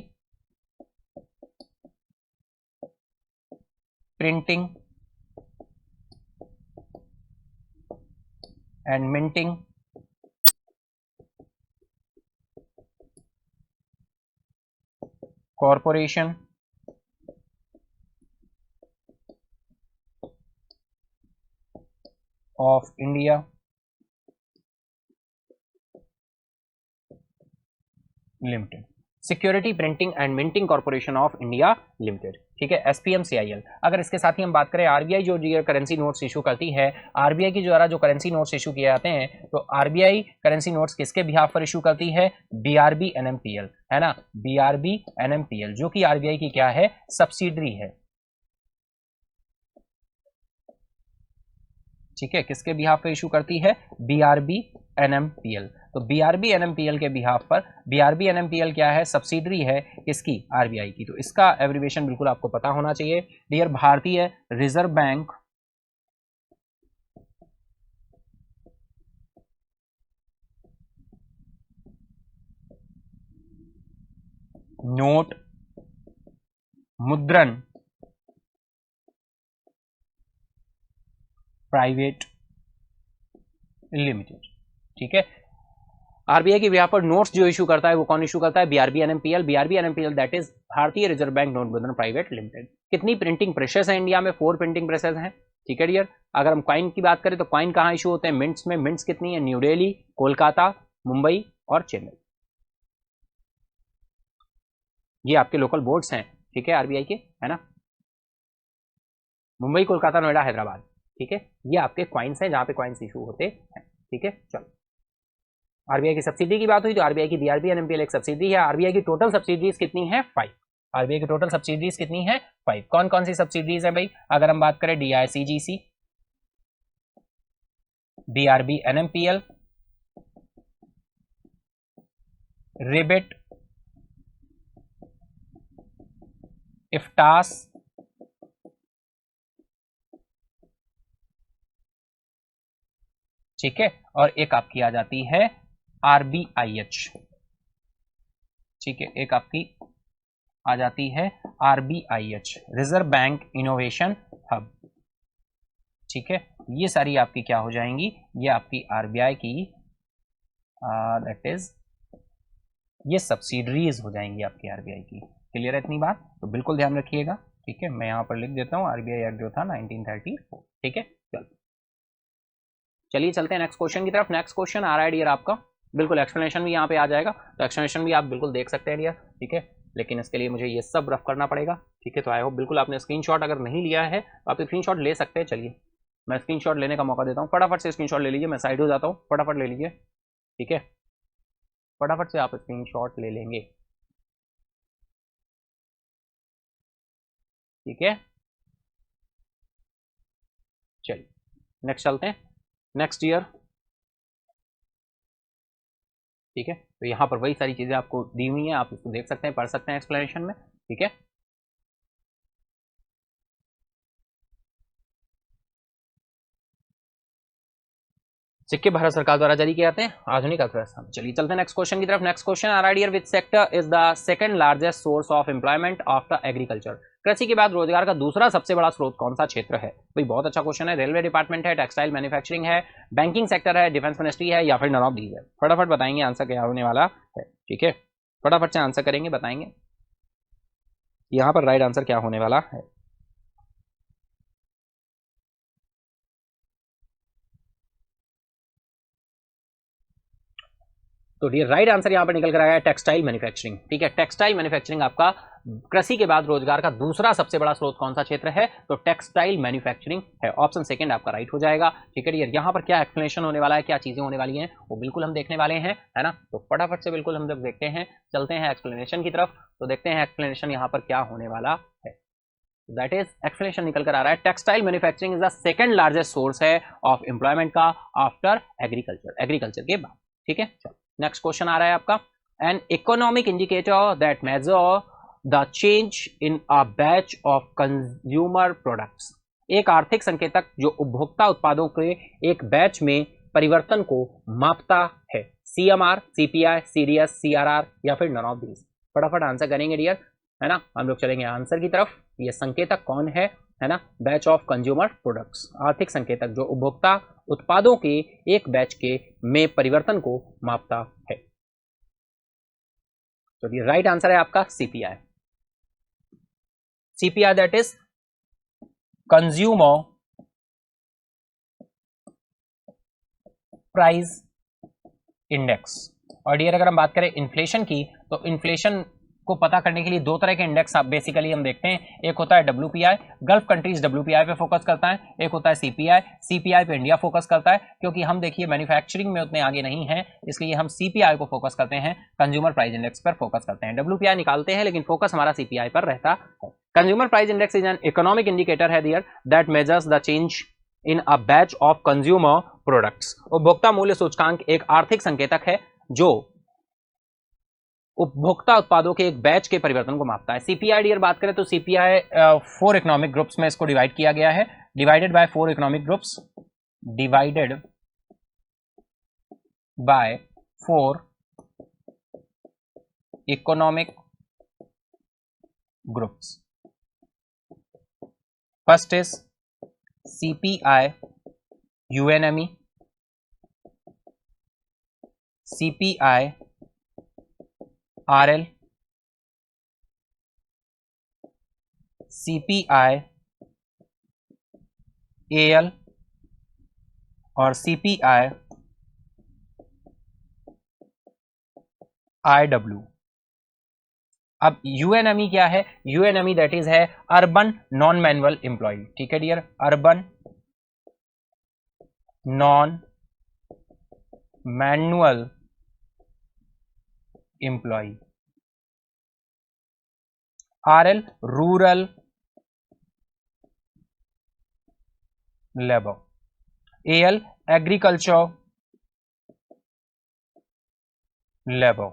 printing and minting corporation of India limited, security printing and minting corporation of India limited, ठीक है, SPMCIL। अगर इसके साथ ही हम बात करें आरबीआई जो करेंसी नोट्स इशू करती है, आरबीआई के द्वारा जो करेंसी नोट्स इशू किए जाते हैं, तो आरबीआई करेंसी नोट्स किसके बिहाफ पर इशू करती है? BRB NMPL, है ना, BRB NMPL जो कि आरबीआई की क्या है? सब्सिडरी है, ठीक है। किसके बिहाफ पे इशू करती है? BRB NMPL। तो BRB NMPL के बिहाफ पर, BRB NMPL क्या है? सब्सिडरी है किसकी? आरबीआई की। तो इसका एब्रिविएशन बिल्कुल आपको पता होना चाहिए डियर, भारतीय रिजर्व बैंक नोट मुद्रण प्राइवेट लिमिटेड, ठीक है। आरबीआई के बिहाफ पर नोट्स जो इशू करता है वो कौन इशू करता है? BRB NMPL। BRB NMPL that is भारतीय रिजर्व बैंक नोट मुद्रण प्राइवेट लिमिटेड। कितनी प्रिंटिंग प्रेसेस है इंडिया में? 4 प्रिंटिंग प्रेसेस हैं, ठीक है डियर। अगर हम कॉइन की बात करें तो कॉइन कहाँ इशू होते हैं? मिंट्स में। मिंट्स कितनी है? न्यू दिल्ली, कोलकाता, मुंबई और चेन्नई। ये आपके लोकल बोर्ड्स हैं, ठीक है, आरबीआई के, है ना, मुंबई, कोलकाता, नोएडा, हैदराबाद, ठीक है, ये आपके क्वाइंस हैं जहां पे क्वाइंस इशू होते हैं, ठीक है। चलो, आरबीआई की सब्सिडी की बात हुई तो आरबीआई की बीआरबी एनएमपीएल एक सब्सिडी है। आरबीआई की टोटल सब्सिडीज कितनी है? 5। आरबीआई की टोटल सब्सिडीज कितनी है? 5। कौन कौन सी सब्सिडीज है भाई? अगर हम बात करें डीआईसीजीसी, बीआरबी एनएमपीएल, रिबिट, इफ्टास, ठीक है, और एक आपकी आ जाती है आरबीआईएच, ठीक है, एक आपकी आ जाती है आरबीआईएच, रिजर्व बैंक इनोवेशन हब, ठीक है। ये सारी आपकी क्या हो जाएंगी? ये आपकी आरबीआई की दैट इज ये सब्सिडरीज हो जाएंगी आपकी आरबीआई की। क्लियर है इतनी बात? तो बिल्कुल ध्यान रखिएगा, ठीक है। मैं यहाँ पर लिख देता हूँ आरबीआई एक्ट जो था 1934, ठीक है। चलिए चलते हैं नेक्स्ट क्वेश्चन की तरफ। नेक्स्ट क्वेश्चन आ रहा है डियर आपका, बिल्कुल एक्सप्लेनेशन भी यहाँ पे आ जाएगा, तो एक्सप्लेनेशन भी आप बिल्कुल देख सकते हैं डियर, ठीक है, लेकिन इसके लिए मुझे ये सब रफ करना पड़ेगा, ठीक है। तो आई होप बिल्कुल आपने स्क्रीनशॉट अगर नहीं लिया है तो आप स्क्रीनशॉट ले सकते हैं। चलिए मैं स्क्रीनशॉट लेने का मौका देता हूँ, फटाफट से स्क्रीनशॉट ले लीजिए, मैं साइड हो जाता हूँ, फटाफट ले लीजिए, ठीक है, फटाफट से आप स्क्रीनशॉट ले लेंगे, ठीक है। चलिए नेक्स्ट चलते हैं, नेक्स्ट ईयर, ठीक है। तो यहाँ पर वही सारी चीजें आपको दी हुई हैं, आप इसको देख सकते हैं, पढ़ सकते हैं एक्सप्लेनेशन में, ठीक है। सिक्के भारत सरकार द्वारा जारी किए जाते हैं आधुनिक अर्थव्यवस्था में। चलिए चलते हैं नेक्स्ट क्वेश्चन की तरफ। नेक्स्ट क्वेश्चन आ रहा है dear, which sector is the second largest source of employment after agriculture? कृषि के बाद रोजगार का दूसरा सबसे बड़ा स्रोत कौन सा क्षेत्र है? भाई बहुत अच्छा क्वेश्चन है। रेलवे डिपार्टमेंट है, टेक्सटाइल मैन्युफैक्चरिंग है, बैंकिंग सेक्टर है, डिफेंस मिनिस्ट्री है, या फिर नन ऑफ दीज है? फटाफट बताएंगे आंसर क्या होने वाला है, ठीक है, फटाफट से आंसर करेंगे, बताएंगे यहाँ पर राइट आंसर क्या होने वाला है। तो ये राइट आंसर यहां पर निकल कर आया है टेक्सटाइल मैन्युफैक्चरिंग, ठीक है। टेक्सटाइल मैन्युफैक्चरिंग आपका कृषि के बाद रोजगार का दूसरा सबसे बड़ा स्रोत कौन सा क्षेत्र है? तो टेक्सटाइल मैन्युफैक्चरिंग है। ऑप्शन सेकंड आपका राइट हो जाएगा, ठीक है। यहाँ पर क्या एक्सप्लेनेशन होने वाला है, क्या चीजें होने वाली हैं, वो बिल्कुल हम देखने वाले हैं, है ना। तो फटाफट से बिल्कुल हम जब देखते हैं, चलते हैं एक्सप्लेनेशन की तरफ, तो देखते हैं एक्सप्लेनेशन यहाँ पर क्या होने वाला है। दैट इज एक्सप्लेनेशन निकल कर आ रहा है, textile manufacturing is the second largest source है ऑफ एम्प्लॉयमेंट का आफ्टर एग्रीकल्चर, एग्रीकल्चर के बाद, ठीक है। नेक्स्ट क्वेश्चन आ रहा है आपका, N economic indicator that measure the change in a batch of consumer products. एक आर्थिक संकेतक जो उपभोक्ता उत्पादों के एक बैच में परिवर्तन को मापता है। सीएमआर, सीपीआई, सीडीएस, सीआरआर, या फिर नन ऑफ दीज? फटाफट आंसर करेंगे डियर, है ना। हम लोग चलेंगे आंसर की तरफ। ये संकेतक कौन है ना, बैच ऑफ कंज्यूमर प्रोडक्ट्स, आर्थिक संकेतक जो उपभोक्ता उत्पादों के एक बैच के में परिवर्तन को मापता है। तो ये राइट आंसर है आपका CPI. CPI that is consumer price index. और डियर अगर हम बात करें इन्फ्लेशन की, तो इन्फ्लेशन को पता करने के लिए दो तरह के इंडेक्स आप बेसिकली हम देखते हैं। एक होता है डब्ल्यूपीआई, गल्फ कंट्रीज डब्ल्यूपीआई पे फोकस करता है। एक होता है सीपीआई, सीपीआई पे इंडिया फोकस करता है, क्योंकि हम देखिए मैन्युफैक्चरिंग में उतने आगे नहीं है, इसलिए हम सीपीआई को फोकस करते हैं, कंज्यूमर प्राइस इंडेक्स पर फोकस करते हैं। डब्ल्यूपीआई निकालते हैं लेकिन फोकस हमारा सीपीआई पर रहता है। Consumer price index is an economic indicator है dear that measures the change in a batch of consumer products. उपभोक्ता मूल्य सूचकांक एक आर्थिक संकेतक है जो उपभोक्ता उत्पादों के एक बैच के परिवर्तन को मापता है। सीपीआई डियर बात करें तो सीपीआई 4 इकोनॉमिक ग्रुप्स में इसको डिवाइड किया गया है, divided by 4 economic groups, divided by 4 economic groups. First is CPI UNME, CPI RL, CPI AL और सीपीआई आईडब्ल्यू। अब यूएनएमई क्या है? यूएनएमई दैट इज है अर्बन नॉन मैनुअल एम्प्लॉय। ठीक है dear, urban non manual employ. RL rural labour. AL agriculture labour.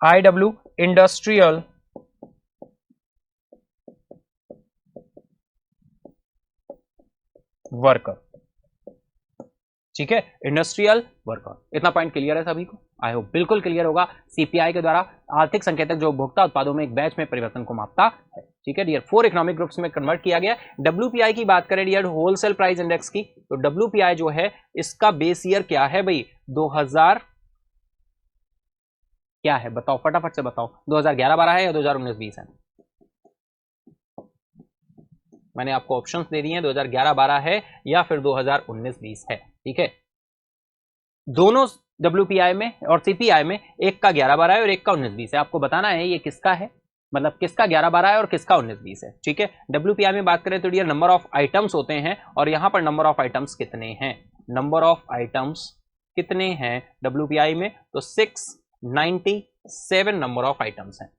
IW industrial worker. ठीक है, इंडस्ट्रियल वर्कर। इतना पॉइंट क्लियर है सभी को? आई होप बिल्कुल क्लियर होगा। सीपीआई के द्वारा आर्थिक संकेतक जो उपभोक्ता उत्पादों में एक बैच में परिवर्तन को मापता है। ठीक है डियर, 4 इकोनॉमिक ग्रुप्स में कन्वर्ट किया गया। डब्ल्यूपीआई की बात करें डियर, होलसेल प्राइस इंडेक्स की, तो डब्ल्यूपीआई जो है इसका बेस ईयर क्या है भाई? 2000 क्या है बताओ, फटाफट से बताओ। 2011-12 है या 2019-20 है? मैंने आपको ऑप्शंस दे दिए हैं, 2011-12 है या फिर 2019-20 है। ठीक है, दोनों डब्ल्यूपीआई में और सीपीआई में एक का 11-12 है और एक का 19-20 है। आपको बताना है ये किसका है, मतलब किसका 11-12 है और किसका 19-20 है। ठीक है, डब्ल्यूपीआई में बात करें तो डियर नंबर ऑफ आइटम्स होते हैं, और यहां पर नंबर ऑफ आइटम्स कितने हैं? नंबर ऑफ आइटम्स कितने हैं डब्ल्यूपीआई में? तो 697 नंबर ऑफ आइटम्स हैं।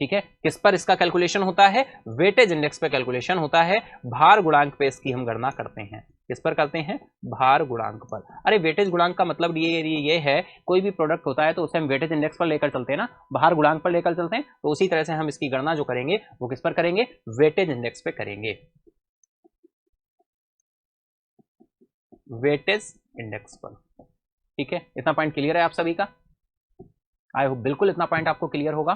ठीक है, किस पर इसका कैलकुलेशन होता है? वेटेज इंडेक्स पे कैलकुलेशन होता है, भार गुणांक पे इसकी हम गणना करते हैं। किस पर करते हैं? भार गुणांक पर। अरे वेटेज गुणांक का मतलब ये है, कोई भी प्रोडक्ट होता है तो उसे हम वेटेज इंडेक्स पर लेकर चलते हैं ना, भार गुणांक पर लेकर चलते हैं। तो उसी तरह से हम इसकी गणना जो करेंगे वो किस पर करेंगे? वेटेज इंडेक्स पे करेंगे, वेटेज इंडेक्स पर। ठीक है, इतना पॉइंट क्लियर है आप सभी का? आई होप बिल्कुल इतना पॉइंट आपको क्लियर होगा।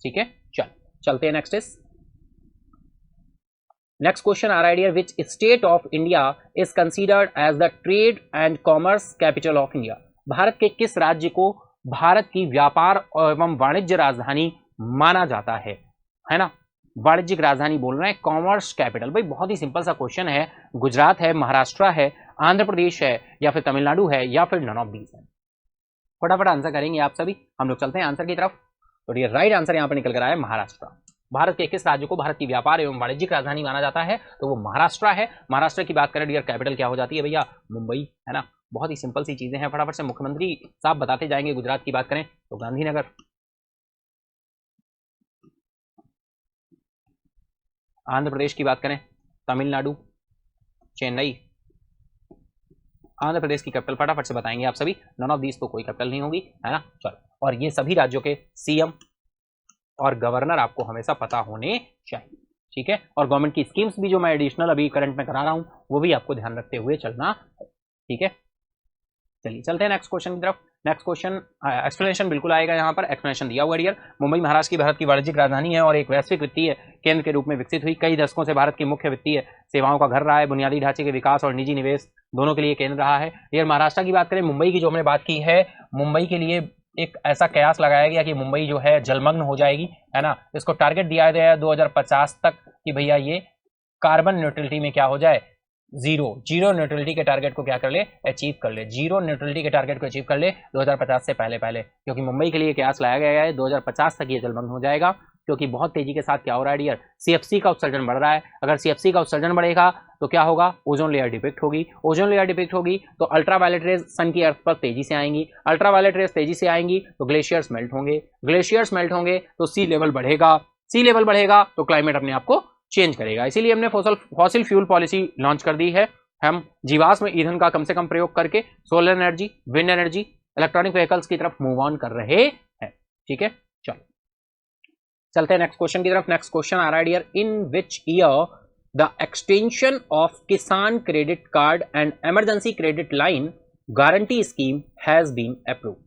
ठीक है, चलते हैं नेक्स्ट क्वेश्चन आ रहा है dear, which state of India is considered as the trade and commerce capital of India? Bharat के किस राज्य को भारत की व्यापार एवं वाणिज्य राजधानी माना जाता है ना? वाणिज्यिक राजधानी बोल रहे हैं, कॉमर्स कैपिटल। भाई बहुत ही सिंपल सा क्वेश्चन है। गुजरात है, महाराष्ट्र है, आंध्र प्रदेश है, या फिर तमिलनाडु है, या फिर नन ऑफ दीज है? फटाफट आंसर करेंगे आप सभी। हम लोग चलते हैं आंसर की तरफ। तो ये राइट आंसर यहाँ पर निकल कर आया है महाराष्ट्र। भारत के किस राज्य को भारत की व्यापार एवं वाणिज्यिक राजधानी माना जाता है? तो वो महाराष्ट्र है। महाराष्ट्र की बात करें डियर, कैपिटल क्या हो जाती है भैया? मुंबई, है ना? बहुत ही सिंपल सी चीजें हैं, फटाफट से मुख्यमंत्री साहब बताते जाएंगे। गुजरात की बात करें तो गांधीनगर, आंध्र प्रदेश की बात करें तमिलनाडु, चेन्नई। आंध्र प्रदेश की कैपिटल फटाफट से बताएंगे आप सभी। नन ऑफ दीज तो कोई कैपिटल नहीं होगी, है ना? चलो, और ये सभी राज्यों के सीएम और गवर्नर आपको हमेशा पता होने चाहिए। ठीक है, और गवर्नमेंट की स्कीम्स भी जो मैं एडिशनल अभी करंट में करा रहा हूं वो भी आपको ध्यान रखते हुए चलना है। ठीक है, चलिए चलते हैं नेक्स्ट क्वेश्चन की तरफ। नेक्स्ट क्वेश्चन एक्सप्लेनेशन बिल्कुल आएगा, यहाँ पर एक्सप्लेनेशन दिया हुआ डियर। मुंबई महाराष्ट्र की भारत की वाणिज्यिक राजधानी है और एक वैश्विक वित्तीय केंद्र के रूप में विकसित हुई। कई दशकों से भारत की मुख्य वित्तीय सेवाओं का घर रहा है, बुनियादी ढांचे के विकास और निजी निवेश दोनों के लिए केंद्र रहा है। डियर महाराष्ट्र की बात करें, मुंबई की जो हमने बात की है, मुंबई के लिए एक ऐसा कयास लगाया गया कि मुंबई जो है जलमग्न हो जाएगी, है ना? इसको टारगेट दिया गया है 2050 तक कि भैया ये कार्बन न्यूट्रलिटी में क्या हो जाए? जीरो न्यूट्रलिटी के टारगेट को क्या कर ले? अचीव कर ले। जीरो न्यूट्रलिटी के टारगेट को अचीव कर ले 2050 से पहले, क्योंकि मुंबई के लिए कयास लाया गया है 2050 तक ये जलमग्न हो जाएगा। क्योंकि बहुत तेजी के साथ क्या हो रहा है डियर? सीएफसी का उत्सर्जन बढ़ रहा है। अगर सीएफसी का उत्सर्जन बढ़ेगा तो क्या होगा? ओजोन लेयर डिफेक्ट होगी। ओजोन लेयर डिफेक्ट होगी तो अल्ट्रावायलेट रेज सन की अर्थ पर तेजी से आएंगी। अल्ट्रावायलेट रेज तेजी से आएंगी तो ग्लेशियर्स मेल्ट होंगे। ग्लेशियर्स मेल्ट होंगे तो सी लेवल बढ़ेगा। सी लेवल बढ़ेगा तो क्लाइमेट अपने आप को चेंज करेगा। इसीलिए हमने फॉसिल फ्यूल पॉलिसी लॉन्च कर दी है। हम जीवाश्म ईंधन का कम से कम प्रयोग करके solar energy, wind energy, electronic vehicles की तरफ मूव ऑन कर रहे हैं। ठीक है, चलो चलते हैं नेक्स्ट क्वेश्चन की तरफ। नेक्स्ट क्वेश्चन आ रहा है dear, in which year the extension of Kisan credit card and emergency credit line guarantee scheme has been approved?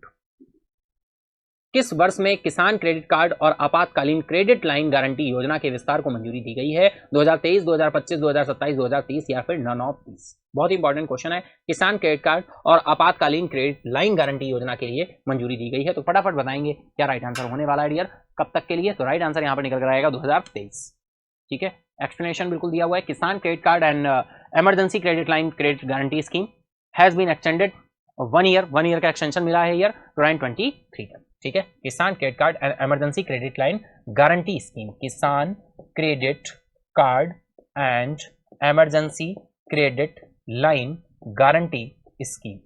किस वर्ष में किसान क्रेडिट कार्ड और आपातकालीन क्रेडिट लाइन गारंटी योजना के विस्तार को मंजूरी दी गई है? 2023, 2025, 2027, 2030 या फिर नन ऑफ दीज? बहुत इंपॉर्टेंट क्वेश्चन है। किसान क्रेडिट कार्ड और आपातकालीन क्रेडिट लाइन गारंटी योजना के लिए मंजूरी दी गई है, तो फटाफट बताएंगे क्या राइट आंसर होने वाला है डियर, कब तक के लिए? तो राइट आंसर यहाँ पर निकल कर आएगा 2023। ठीक है, एक्सप्लेनेशन बिल्कुल दिया हुआ है। Kisan credit card and emergency credit line credit guarantee scheme has been extended 1 year का एक्सटेंशन मिला है ईयर 2023 तक। ठीक है, Kisan credit card and emergency credit line guarantee scheme, Kisan credit card and emergency credit line guarantee scheme.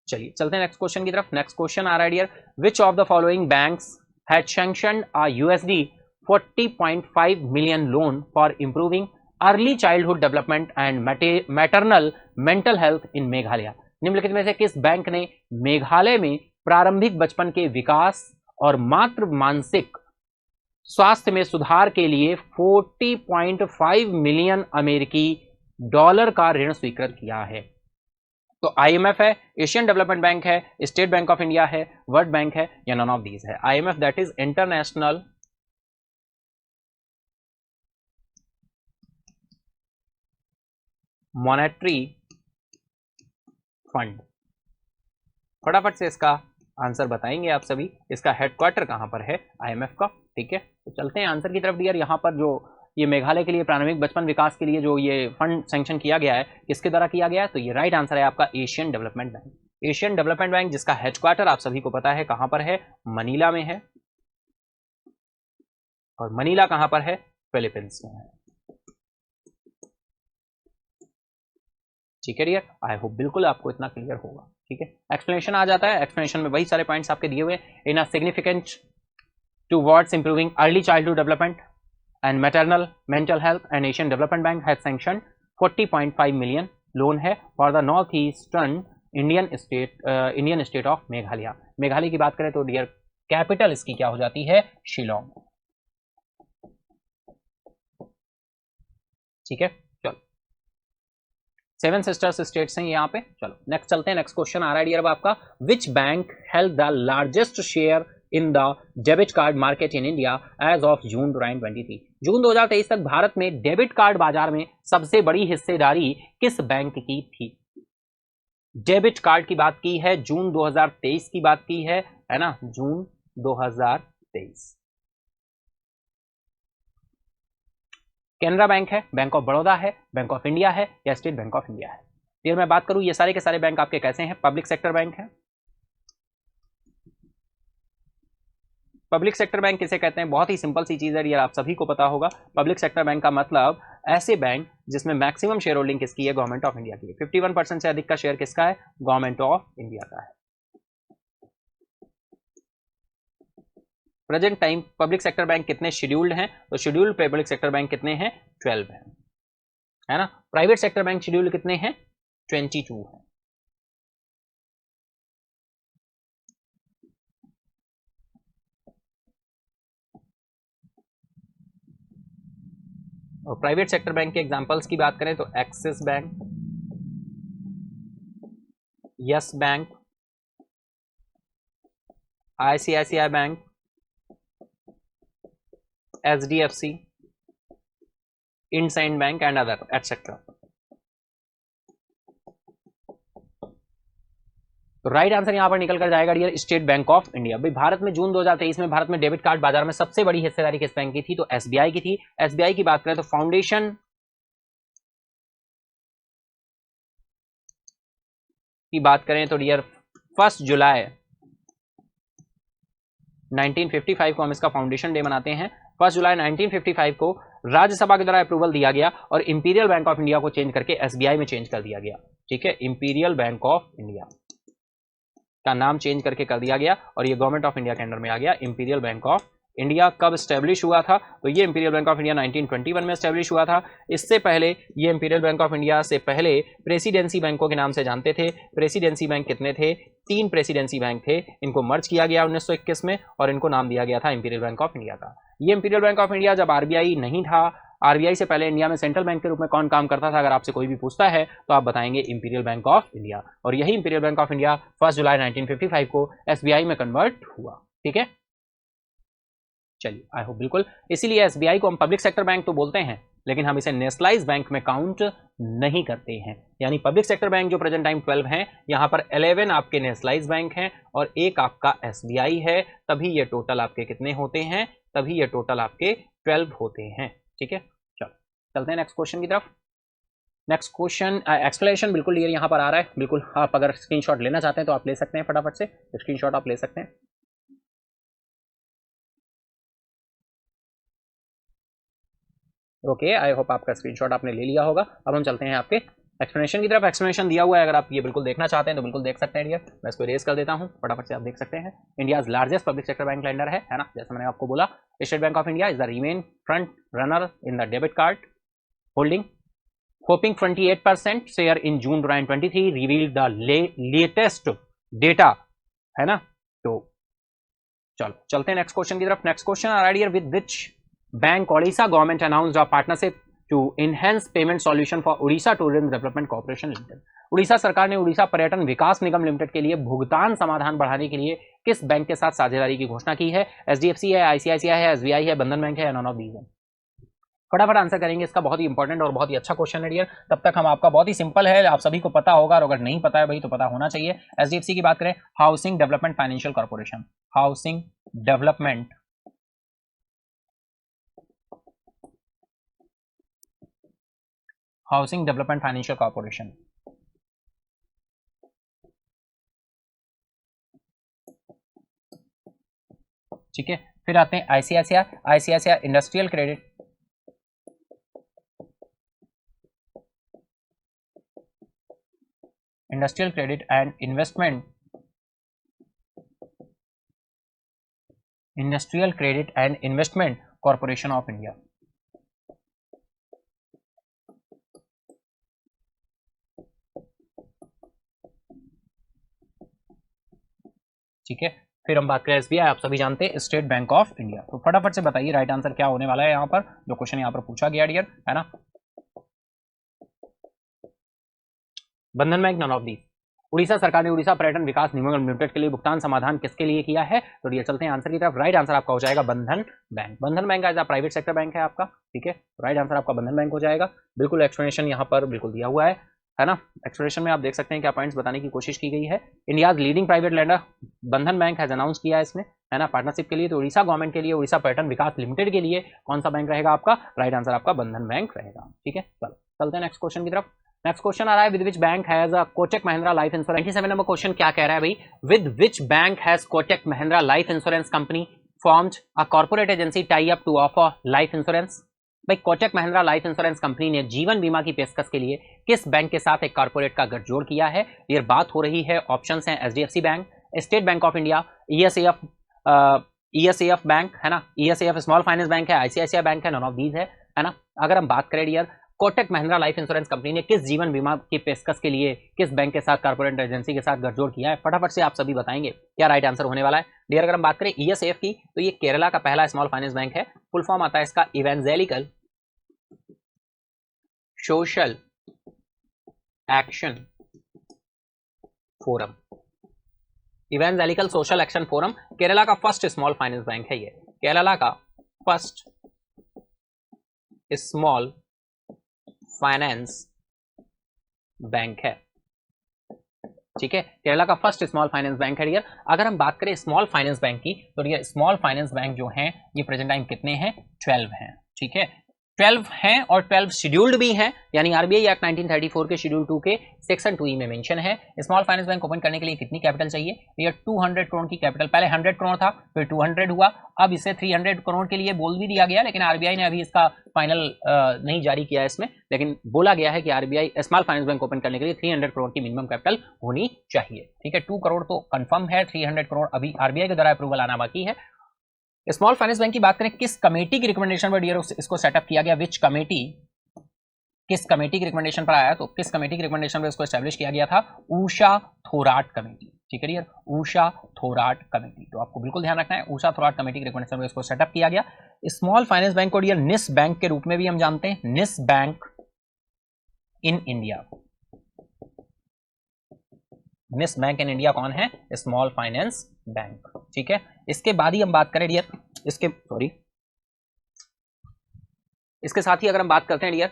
चलिए चलते हैं नेक्स्ट क्वेश्चन की तरफ। नेक्स्ट क्वेश्चन आ रहा है dear, which of the following banks had sanctioned a USD 40.5 million loan for improving early childhood development and maternal mental health in Meghalaya. निम्नलिखित में से किस बैंक ने मेघालय में प्रारंभिक बचपन के विकास और मातृ मानसिक स्वास्थ्य में सुधार के लिए 40.5 मिलियन अमेरिकी डॉलर का ऋण स्वीकृत किया है? तो IMF है, एशियन डेवलपमेंट बैंक है, स्टेट बैंक ऑफ इंडिया है, वर्ल्ड बैंक है, या नॉन ऑफ दीज है? IMF that is international monetary fund. फटाफट से इसका आंसर बताएंगे आप सभी। इसका हेडक्वार्टर कहां पर है IMF का? ठीक है, तो चलते हैं आंसर की तरफ डियर। यहां पर जो ये मेघालय के लिए प्रारंभिक बचपन विकास के लिए जो ये फंड सैंक्शन किया गया है, किसके द्वारा किया गया है? तो ये राइट आंसर है आपका Asian development bank. Asian development bank जिसका हेडक्वार्टर आप सभी को पता है कहां पर है, मनीला में है। और मनीला कहां पर है? फिलीपींस में है। ठीक है डियर, आई होप बिल्कुल आपको इतना क्लियर होगा। ठीक है, एक्सप्लेनेशन आ जाता है। एक्सप्लेनेशन में वही सारे पॉइंट्स आपके दिए हुए in a significant towards improving early childhood development and maternal mental health, and Asian Development Bank has sanctioned 40.5 million loan है for the north eastern Indian state of Meghalaya. Meghalaya की बात करें तो डियर कैपिटल इसकी क्या हो जाती है? शिलोंग। ठीक है, चलो 7 सिस्टर्स स्टेट्स हैं यहाँ पे। चलो नेक्स्ट चलते हैं। नेक्स्ट क्वेश्चन आ रहा है डियर अब आपका, which bank held the largest share in the debit card market in India as of June 2023? June 2023 तक भारत में डेबिट कार्ड बाजार में सबसे बड़ी हिस्सेदारी किस बैंक की थी? डेबिट कार्ड की बात की है, जून 2023 की बात की है ना, जून 2023। कैनरा बैंक है, बैंक ऑफ बड़ौदा है, बैंक ऑफ इंडिया है, या स्टेट बैंक ऑफ इंडिया है? फिर मैं बात करूं ये सारे के सारे बैंक आपके कैसे हैं? पब्लिक सेक्टर बैंक है। पब्लिक सेक्टर बैंक किसे कहते हैं? बहुत ही सिंपल सी चीज है यार, आप सभी को पता होगा। पब्लिक सेक्टर बैंक का मतलब ऐसे बैंक जिसमें मैक्सिमम शेयर होल्डिंग किसकी है? गवर्नमेंट ऑफ इंडिया की। 51% से अधिक का शेयर किसका है? गवर्नमेंट ऑफ इंडिया का है। Present time public sector bank कितने शेड्यूल्ड हैं? तो शेड्यूल्ड पब्लिक सेक्टर बैंक कितने हैं? 12 हैं, है ना। प्राइवेट सेक्टर बैंक शेड्यूल्ड कितने हैं? 22 हैं। और प्राइवेट सेक्टर बैंक के एग्जांपल्स की बात करें तो Axis Bank, Yes Bank, ICICI Bank, HDFC, IndusInd Bank and other etcetera. तो राइट आंसर यहां पर निकल कर जाएगा dear State Bank of India. भाई भारत में जून 2023 में भारत में डेबिट कार्ड बाजार में सबसे बड़ी हिस्सेदारी किस बैंक की थी? तो SBI की थी। SBI की बात करें तो फाउंडेशन की बात करें तो डियर 1 जुलाई 1955 को हम इसका फाउंडेशन डे मनाते हैं। 1 जुलाई 1955 को राज्यसभा के द्वारा अप्रूवल दिया गया और इंपीरियल बैंक ऑफ इंडिया को चेंज करके SBI में चेंज कर दिया गया। ठीक है, इंपीरियल बैंक ऑफ इंडिया का नाम चेंज करके कर दिया गया और ये गवर्नमेंट ऑफ इंडिया के अंडर में आ गया। इंपीरियल बैंक ऑफ इंडिया कब स्टैब्लिश हुआ था? तो ये इंपीरियल बैंक ऑफ इंडिया 1921 में स्टैब्लिश हुआ था। इससे पहले ये इंपीरियल बैंक ऑफ इंडिया से पहले प्रेसिडेंसी बैंकों के नाम से जानते थे। प्रेसिडेंसी बैंक कितने थे? 3 प्रेसिडेंसी बैंक थे। इनको मर्ज किया गया 1921 में और इनको नाम दिया गया था इंपीरियल बैंक ऑफ इंडिया का। ये इंपीरियल बैंक ऑफ इंडिया जब RBI नहीं था, RBI से पहले इंडिया में सेंट्रल बैंक के रूप में कौन काम करता था? अगर आपसे कोई भी पूछता है तो आप बताएंगे इंपीरियल बैंक ऑफ इंडिया। और यही इंपीरियल बैंक ऑफ इंडिया 1 जुलाई 1955 को SBI में कन्वर्ट हुआ। ठीक है, चलिए आई होप बिल्कुल। इसीलिए SBI को हम पब्लिक सेक्टर बैंक तो बोलते हैं लेकिन हम इसे नेशनलाइज बैंक में काउंट नहीं करते हैं। यानी पब्लिक सेक्टर बैंक जो प्रेजेंट टाइम 12 हैं, यहाँ पर 11 आपके नेशनलाइज बैंक हैं और एक आपका SBI है। तभी ये टोटल आपके कितने होते हैं? तभी ये टोटल आपके 12 होते हैं। ठीक है, चलो चलते हैं नेक्स्ट क्वेश्चन की तरफ। नेक्स्ट क्वेश्चन एक्सप्लेनेशन बिल्कुल क्लियर यहाँ पर आ रहा है, बिल्कुल आप अगर स्क्रीनशॉट लेना चाहते हैं तो आप ले सकते हैं, फटाफट से स्क्रीनशॉट आप ले सकते हैं। ओके, आई होप आपका स्क्रीनशॉट आपने ले लिया होगा। अब हम चलते हैं आपके एक्सप्लेनेशन की तरफ। एक्सप्लेनेशन दिया हुआ है, अगर आप ये बिल्कुल देखना चाहते हैं तो बिल्कुल देख सकते हैं डियर। मैं इसको रेस कर देता हूँ, फटाफट से आप देख सकते हैं। India's largest public sector bank lender है ना, जैसे मैंने आपको बोला। State Bank of India is the remain front runner in the debit card holding, hopping 28% share in June 2023 revealed the latest data, है ना। तो चलो चलते हैं नेक्स्ट क्वेश्चन की तरफ। नेक्स्ट क्वेश्चन आ रहा है with which bank Odisha government announced a partnership to enhance payment solution for Orissa tourism development corporation limited. Orissa सरकार ने उड़ीसा पर्यटन विकास निगम लिमिटेड के लिए भुगतान समाधान बढ़ाने के लिए किस बैंक के साथ साझेदारी की घोषणा की है? एचडीएफसी है, आईसीआईसीआई है, एसबीआई है, बंधन बैंक है, नॉन ऑफ दीज है। फटाफट आंसर करेंगे इसका, बहुत ही इंपॉर्टेंट और बहुत ही अच्छा क्वेश्चन है डियर। तब तक हम आपका बहुत ही सिंपल है, आप सभी को पता होगा, और अगर नहीं पता है भाई तो पता होना चाहिए। एचडीएफसी की बात करें, housing development financial corporation, housing development financial corporation. ठीक है, फिर आते हैं ICICI, ICICI industrial credit, industrial credit and investment, industrial credit and investment corporation of India. ठीक है, फिर हम बात करें एसबीआई, आप सभी जानते हैं स्टेट बैंक ऑफ इंडिया। तो फटाफट से बताइए राइट आंसर क्या होने वाला है यहाँ पर, जो क्वेश्चन यहाँ पर पूछा गया डियर, है ना। बंधन bank, none of the. Orissa सरकार ने उड़ीसा पर्यटन विकास निगम लिमिटेड के लिए भुगतान समाधान किसके लिए किया है? तो ये चलते हैं आंसर की तरफ। राइट आंसर आपका हो जाएगा Bandhan Bank. Bandhan Bank as a private sector bank है आपका, ठीक है, राइट आंसर आपका बंधन बैंक हो जाएगा। बिल्कुल एक्सप्लेनेशन यहाँ पर बिल्कुल दिया हुआ है ना। एक्सप्लेनेशन में आप देख सकते हैं क्या पॉइंट्स बताने की कोशिश की गई है। इंडियाज लीडिंग प्राइवेट लेंडर बंधन बैंक हैज अनाउंस किया है इसमें, है ना, पार्टनरशिप के लिए। तो उड़ीसा गवर्नमेंट के लिए, उड़ीसा पर्यटन विकास लिमिटेड के लिए कौन सा बैंक रहेगा आपका? राइट आंसर आपका बंधन बैंक रहेगा। ठीक है, चलो चलते हैं नेक्स्ट क्वेश्चन की तरफ। नेक्स्ट क्वेश्चन आ रहा है with which bank has a Kotak Mahindra life insurance. 97 नंबर क्वेश्चन क्या कह रहा है भाई? With which bank has Kotak Mahindra life insurance company formed a corporate agency tie up to offer life insurance. भाई Kotak Mahindra life insurance company ने जीवन बीमा की पेशकश के लिए किस बैंक के साथ एक कॉर्पोरेट का गठजोड़ किया है? ये बात हो रही है, ऑप्शंस हैं HDFC Bank, State Bank of India, ESF Bank, है ना, ईएसएफ स्मॉल फाइनेंस बैंक है, आईसीआईसीआई बैंक है, नॉन ऑफ दीज है ना। अगर हम बात करें dear, Kotak Mahindra life insurance company ने किस जीवन बीमा की पेशकश के लिए किस बैंक के साथ कॉर्पोरेट एजेंसी के साथ गठजोड़ किया है? फटाफट से आप सभी बताएंगे क्या राइट आंसर होने वाला है डियर। अगर हम बात करें ईएसएफ की, तो ये केरला का पहला स्मॉल फाइनेंस बैंक है। फुल फॉर्म आता है इसका evangelical social action forum. Evangelical social action forum Kerala का फर्स्ट स्मॉल फाइनेंस बैंक है। ये केरला का फर्स्ट स्मॉल फाइनेंस बैंक है। ठीक है, केरला का फर्स्ट स्मॉल फाइनेंस बैंक है डियर। अगर हम बात करें स्मॉल फाइनेंस बैंक की, तो डियर स्मॉल फाइनेंस बैंक जो हैं ये प्रेजेंट टाइम कितने हैं? 12 हैं। ठीक है, 12 हैं और 12 शेड्यूल्ड भी हैं, यानी आरबीआई एक्ट 1934 के शेड्यूल 2 के सेक्शन 2 में मेंशन है। स्मॉल फाइनेंस बैंक ओपन करने के लिए कितनी कैपिटल चाहिए? ये 200 करोड़ की कैपिटल, पहले 100 करोड़ था, फिर 200 हुआ, अब इसे 300 करोड़ के लिए बोल भी दिया गया, लेकिन आरबीआई ने अभी इसका फाइनल नहीं जारी किया है इसमें, लेकिन बोला गया है कि RBI small finance bank open करने के लिए 300 करोड़ की मिनिमम कैपिटल होनी चाहिए। ठीक है, 2 करोड़ तो कंफर्म है, 300 करोड़ अभी आरबीआई के द्वारा अप्रूवल आना बाकी है। स्मॉल फाइनेंस बैंक की बात करें, किस कमेटी की रिकमेंडेशन पर डियर इसको सेटअप किया गया? विच कमेटी, किस कमेटी की रिकमेंडेशन पर आया? तो किस कमेटी की रिकमेंडेशन पर इसको एस्टैब्लिश किया गया था? उषा थोराट कमेटी। ठीक है डियर, उषा थोराट कमेटी। तो आपको बिल्कुल ध्यान रखना है, उषा थोराट कमेटी की रिकमेंडेशन पर इसको सेटअप किया गया। स्मॉल फाइनेंस बैंक को डियर निस बैंक के रूप में भी हम जानते हैं, निस बैंक इन इंडिया। निस बैंक इन इंडिया कौन है? Small finance bank. ठीक है, इसके बाद ही हम बात करें डियर, इसके साथ ही अगर हम बात करते हैं डियर,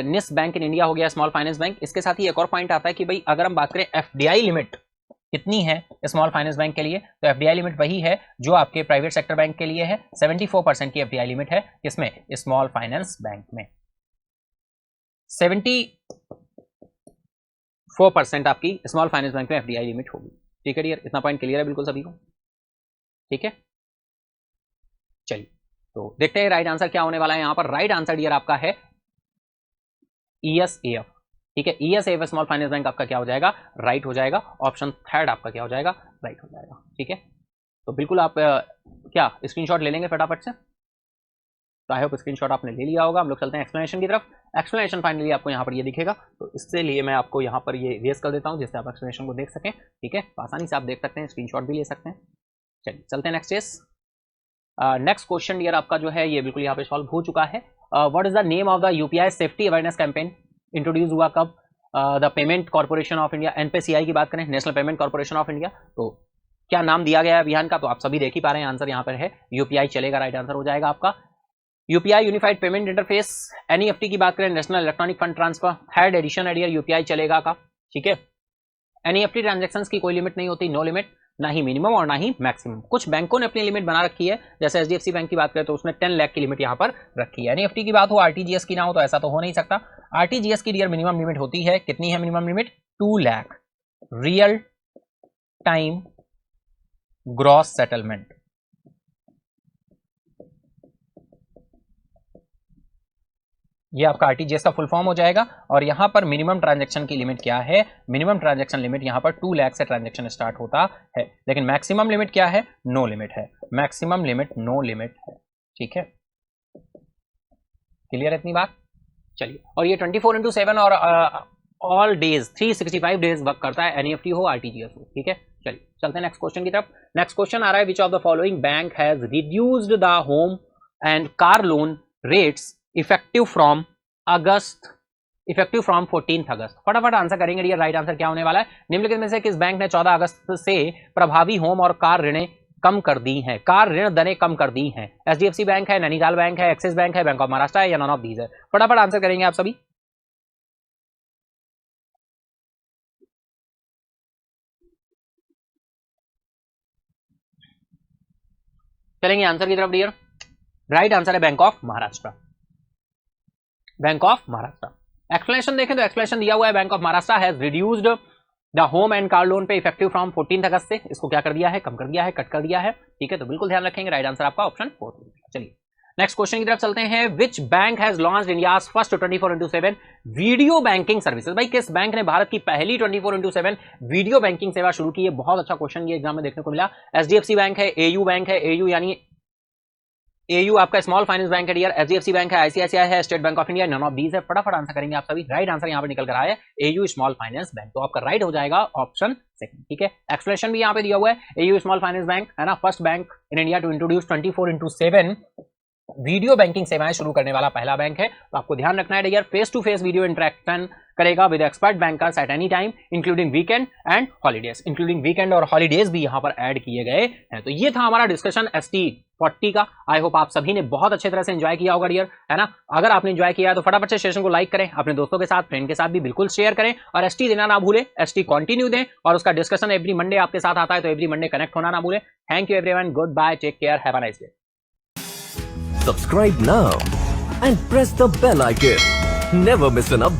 निस बैंक इन इंडिया हो गया स्मॉल फाइनेंस बैंक। इसके साथ ही एक और पॉइंट आता है कि भाई अगर हम बात करें एफडीआई लिमिट कितनी है स्मॉल फाइनेंस बैंक के लिए, तो एफडीआई लिमिट वही है जो आपके प्राइवेट सेक्टर बैंक के लिए है। 74% की एफडीआई लिमिट है किसमें? स्मॉल फाइनेंस बैंक में। 74% आपकी स्मॉल फाइनेंस बैंक में एफडीआई लिमिट होगी। ठीक है डियर, इतना पॉइंट क्लियर है बिल्कुल सभी को? ठीक है, चलिए तो देखते हैं राइट आंसर क्या होने वाला है यहाँ पर। राइट आंसर डियर आपका है ESAF। ठीक है, ESAF स्मॉल फाइनेंस बैंक आपका क्या हो जाएगा? राइट हो जाएगा। ऑप्शन थर्ड आपका क्या हो जाएगा? राइट हो जाएगा। ठीक है, तो बिल्कुल आप क्या स्क्रीनशॉट ले लेंगे फटाफट से? तो आई होप स्क्रीनशॉट आपने ले लिया होगा। हम लोग चलते हैं एक्सप्लेनेशन की तरफ। एक्सप्लेनेशन फाइनली आपको यहाँ पर ये दिखेगा, तो इससे लिए मैं आपको यहाँ पर ये रेस कर देता हूँ जिससे आप एक्सप्लेनेशन को देख सकें। ठीक है, आसानी से आप देख सकते हैं, स्क्रीनशॉट भी ले सकते हैं। चलिए चलते हैं next case. Next question dear आपका जो है ये बिल्कुल यहाँ पे सॉल्व हो चुका है। What is the name of the UPI safety awareness campaign? Introduce हुआ कब? The payment corporation of India, NPCI की बात करें, national payment corporation of India, तो क्या नाम दिया गया है अभियान का? तो आप सभी देख ही पा रहे हैं, आंसर यहाँ पर है यूपीआई चलेगा। राइट आंसर हो जाएगा आपका UPI unified payment interface. NEFT की बात करें, national electronic fund transfer, third edition है यूपीआई चलेगा का। ठीक है, एनईएफटी ट्रांजैक्शंस की कोई लिमिट नहीं होती, नो लिमिट, ना ही मिनिमम और ना ही मैक्सिमम। कुछ बैंकों ने अपनी लिमिट बना रखी है, जैसे एचडीएफसी बैंक की बात करें तो उसने 10 लाख की लिमिट यहाँ पर रखी है। एनईएफटी की बात हो, आरटीजीएस की ना हो, तो ऐसा तो हो नहीं सकता। आरटीजीएस की डियर मिनिमम लिमिट होती है, कितनी है minimum limit? 2 lakh real time gross settlement. ये आपका आरटीजीएस का फुल फॉर्म हो जाएगा। और यहां पर मिनिमम ट्रांजैक्शन की लिमिट क्या है? मिनिमम ट्रांजैक्शन लिमिट यहां पर 2 लाख से ट्रांजैक्शन स्टार्ट होता है, लेकिन मैक्सिमम लिमिट क्या है? नो लिमिट है। मैक्सिमम लिमिट नो लिमिट है। ठीक है, क्लियर है इतनी बात? चलिए, और ये 24/7 और ऑल डेज 365 डेज वर्क करता है, एनईएफटी हो आरटीजीएस हो। ठीक है, चलिए चलते हैं नेक्स्ट क्वेश्चन की तरफ। नेक्स्ट क्वेश्चन आ रहा है, विच of the following bank has reduced the home and car loan rates effective from 14th अगस्त? फटाफट आंसर करेंगे डियर। राइट आंसर क्या होने वाला है? निम्नलिखित में से किस बैंक ने 14 अगस्त से प्रभावी होम और कार ऋणें कम कर दी हैं, कार ऋण दरें कम कर दी हैं? एचडीएफसी बैंक है, नैनीताल बैंक है, एक्सिस बैंक है, बैंक ऑफ महाराष्ट्र है, या नॉन ऑफ दीज है? फटाफट आंसर करेंगे आप सभी। चलेंगे आंसर की तरफ डियर। राइट आंसर है bank of Maharashtra. Bank of Maharashtra. Explanation देखें तो एक्सप्लेनेशन दिया हुआ है, bank of Maharashtra has reduced the home and car loan पे इफेक्टिव फ्रॉम 14th अगस्त से। इसको क्या कर दिया है? कम कर दिया है, कट कर दिया है। ठीक है, तो बिल्कुल ध्यान रखेंगे। राइट आंसर आपका ऑप्शन 4। चलिए नेक्स्ट क्वेश्चन की तरफ चलते हैं। विच bank has launched India's first 24/7 video banking services? भाई किस बैंक ने भारत की पहली 24/7 वीडियो बैंकिंग सेवा शुरू की है? बहुत अच्छा क्वेश्चन ये एग्जाम में देखने को मिला। एचडीएफसी बैंक है, एयू बैंक है, एयू यानी एयू आपका स्मॉल फाइनेंस बैंक है डियर, एचडीएफसी बैंक है, आईसीआईसीआई है, state Bank of India, non of these है। फटाफट आंसर करेंगे आप सभी। राइट आंसर यहां पे निकल कर आया है एयू स्मॉल फाइनेंस बैंक, तो आपका राइट हो जाएगा ऑप्शन सेकंड। ठीक है, एक्सप्लेनेशन भी यहां पे दिया हुआ है, एयू स्मॉल फाइनेंस बैंक है ना, first bank in India to introduce 24/7 video banking सेवाएं शुरू करने वाला पहला बैंक है। तो आपको ध्यान रखना है dear, face to face video interaction करेगा with expert bankers at any time including weekend and holidays. Including weekend और हॉलीडेज भी यहां पर ऐड किए गए हैं। तो ये था हमारा डिस्कशन ST40 का। आई होप आप सभी ने बहुत अच्छे तरह से एंजॉय किया होगा डियर, है ना। अगर आपने एंजॉय किया है तो फटाफट से सेशन को लाइक करें, अपने दोस्तों के साथ, फ्रेंड के साथ भी बिल्कुल शेयर करें, और ST देना ना भूलें, ST कंटिन्यू दें, और उसका डिस्कशन एवरी मंडे आपके साथ आता है, तो एवरी मंडे कनेक्ट होना ना भूलें। Thank you everyone, good bye, take care, have a nice day. Subscribe now and press the bell icon. Never miss an update.